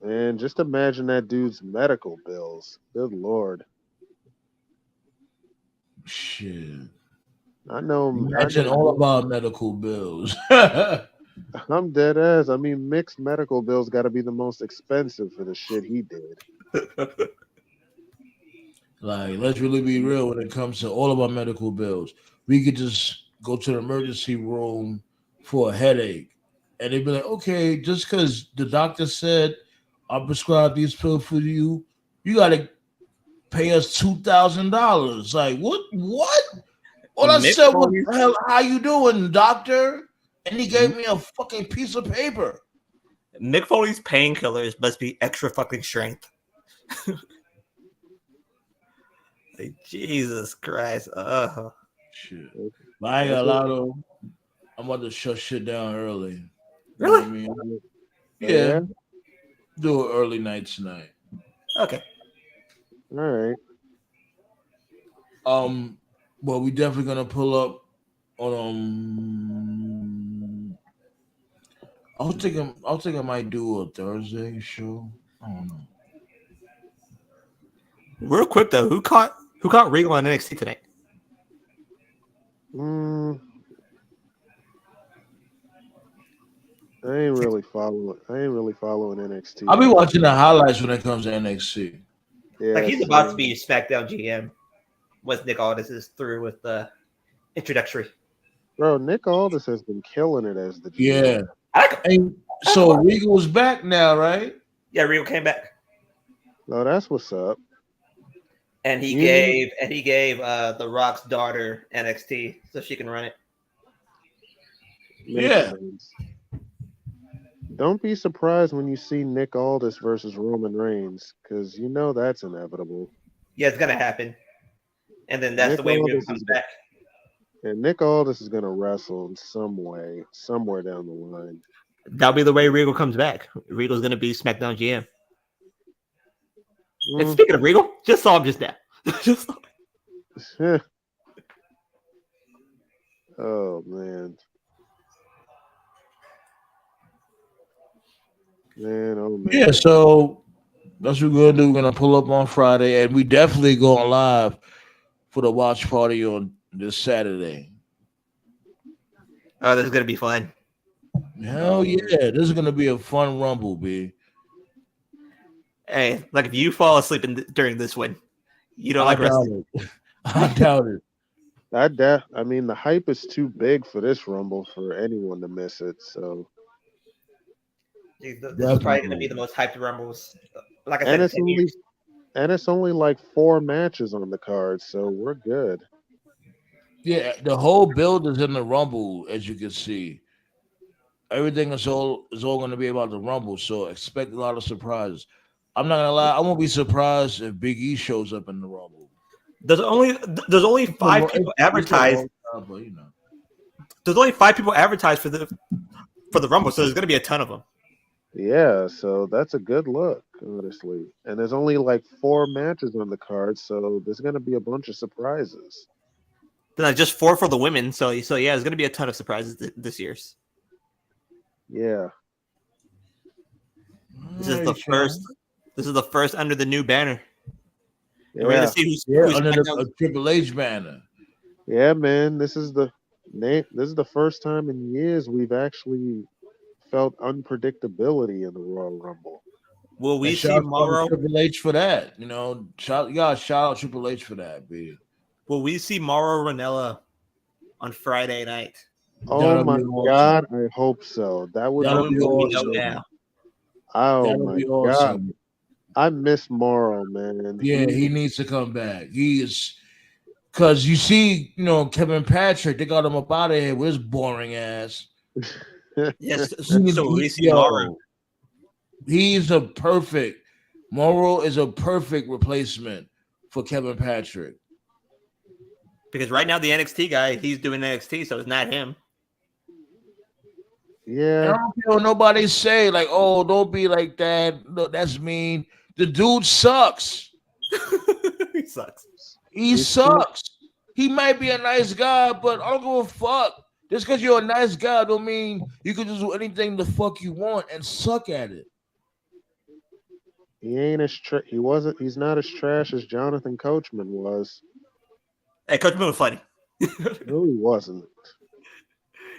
And just imagine that dude's medical bills. Good Lord.
Shit.
I know.
Imagine all of our medical bills.
I'm dead ass. I mean, Mick's medical bills got to be the most expensive for the shit he did.
Like, let's really be real when it comes to all of our medical bills. We could just go to the emergency room for a headache, and they'd be like, "Okay, just because the doctor said I prescribed these pills for you, you got to pay us $2,000." Like, what? What? All I
Mick
said was,
Foley,
"Hell, how you doing, doctor?" And he
Mhm.
gave me a fucking piece of paper.
Mick Foley's painkillers must be extra fucking strength. Like, Jesus Christ.
Shit. But I ain't
That's
gonna
what.
lie though. I'm about to shut shit down early. You know what I
Really?
mean?
Oh yeah.
Yeah, do an early night tonight.
Okay.
All right.
Um, well, we definitely gonna pull up on I was thinking I might do a Thursday show. I don't know.
Real quick though, who caught Regal on NXT tonight?
Mm, I ain't really following
I'll
NXT
be
like
watching the highlights when it comes to NXT.
Like
yeah,
he's about to
same.
be SmackDown GM once Nick Aldis is through with the introductory.
Bro, Nick Aldis has been killing it as the GM.
Yeah,
I like him.
and
I like him a
so
lot.
Regal's back now, right?
Yeah, Regal came back.
No, that's what's up.
And he
You know,
gave The Rock's daughter NXT so she can run it.
makes
Yeah,
sense. Don't be surprised when you see Nick Aldis versus Roman Reigns, because you know that's inevitable.
Yeah, it's gonna happen. And then that's the
Nick
way Regal
Aldis
comes
is
back.
and Nick Aldis is gonna wrestle in some way, somewhere down the line.
That'll be the way Regal comes back. Regal's gonna be SmackDown GM. And
Mm.
speaking of Regal, just saw him just now. Just saw-
Oh man, man, oh
yeah.
man.
So that's what we're gonna do. We're gonna pull up on Friday, and we definitely going live for the watch party on this Saturday.
Oh, this is gonna be fun.
Hell
Oh,
yeah, this is gonna be a fun rumble, b.
Hey, like if you fall asleep during this one, you don't
I
like
doubt
wrestling.
it. I doubt it.
I mean, the hype is too big for this Rumble for anyone to miss it. So,
This is probably gonna be
Definitely.
the most hyped rumbles, like I said,
and
in
it's
10
only
years.
and it's only like 4 matches on the card, so we're good.
Yeah, the whole build is in the rumble, as you can see. Everything is all going to be about the rumble, so expect a lot of surprises. I'm not gonna lie, I won't be surprised if Big E shows up in the rumble.
There's only five people
It's a
advertised.
long time, but you know.
There's only 5 people advertised for the rumble, so there's gonna be a ton of them.
Yeah, so that's a good look, honestly. And there's only like 4 matches on the card, so there's gonna be a bunch of surprises.
Then just 4 for the women. So yeah, there's gonna be a ton of surprises this year's.
Yeah,
This
All
is the
right,
first.
y'all.
This is the first under the new banner, and we're gonna
yeah,
see
Yeah,
who's
under the
SmackDown.
Triple H banner.
yeah, man. This is the first time in years we've actually felt unpredictability in the Royal Rumble.
Will
And
we see
shout out to
Morrow?
Triple H for that. You gotta shout out Triple H for that, B.
Will we see Morrow Ranella on Friday night?
Oh
That'll
my
be awesome.
God, I hope so. That would
That'll
be
Knowing
be
what we know
awesome.
now,
oh
That'll
my
be
God.
awesome.
I miss Morrow, man.
Yeah, he needs to come back. He is because you see, Kevin Patrick, they got him up out of here with his boring ass.
yes.
He,
So will we
he,
see Morrow?
yo, he's a perfect. Morrow is a perfect replacement for Kevin Patrick.
Because right now the NXT guy, he's doing NXT, so it's not him.
And I
Yeah,
don't care what nobody say, like, oh, don't be like that. No, that's mean. The dude sucks.
He sucks.
He
he's too
sucks. He might be a nice guy, but I don't give a fuck. Just because you're a nice guy don't mean you can just do anything the fuck you want and suck at it.
he ain't he's not as trash as Jonathan Coachman was.
Hey, Coach Moon was funny.
No, he wasn't.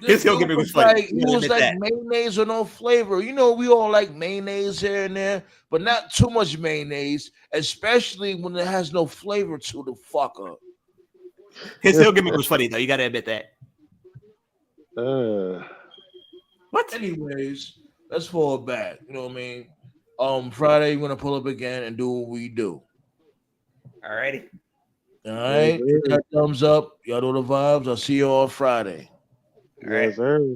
His heel gimmick was funny.
He
You gotta
was
admit
like
that.
mayonnaise or no flavor. You know, we all like mayonnaise here and there, but not too much mayonnaise, especially when it has no flavor to the fucker.
His heel gimmick was funny though. You gotta admit that. What?
Anyways, let's fall back. You know what I mean? Friday, we're gonna pull up again and do what we do.
Alrighty.
All right. Hit that thumbs up. Y'all know the vibes. I'll see you on Friday.
All right.
Yes, sir.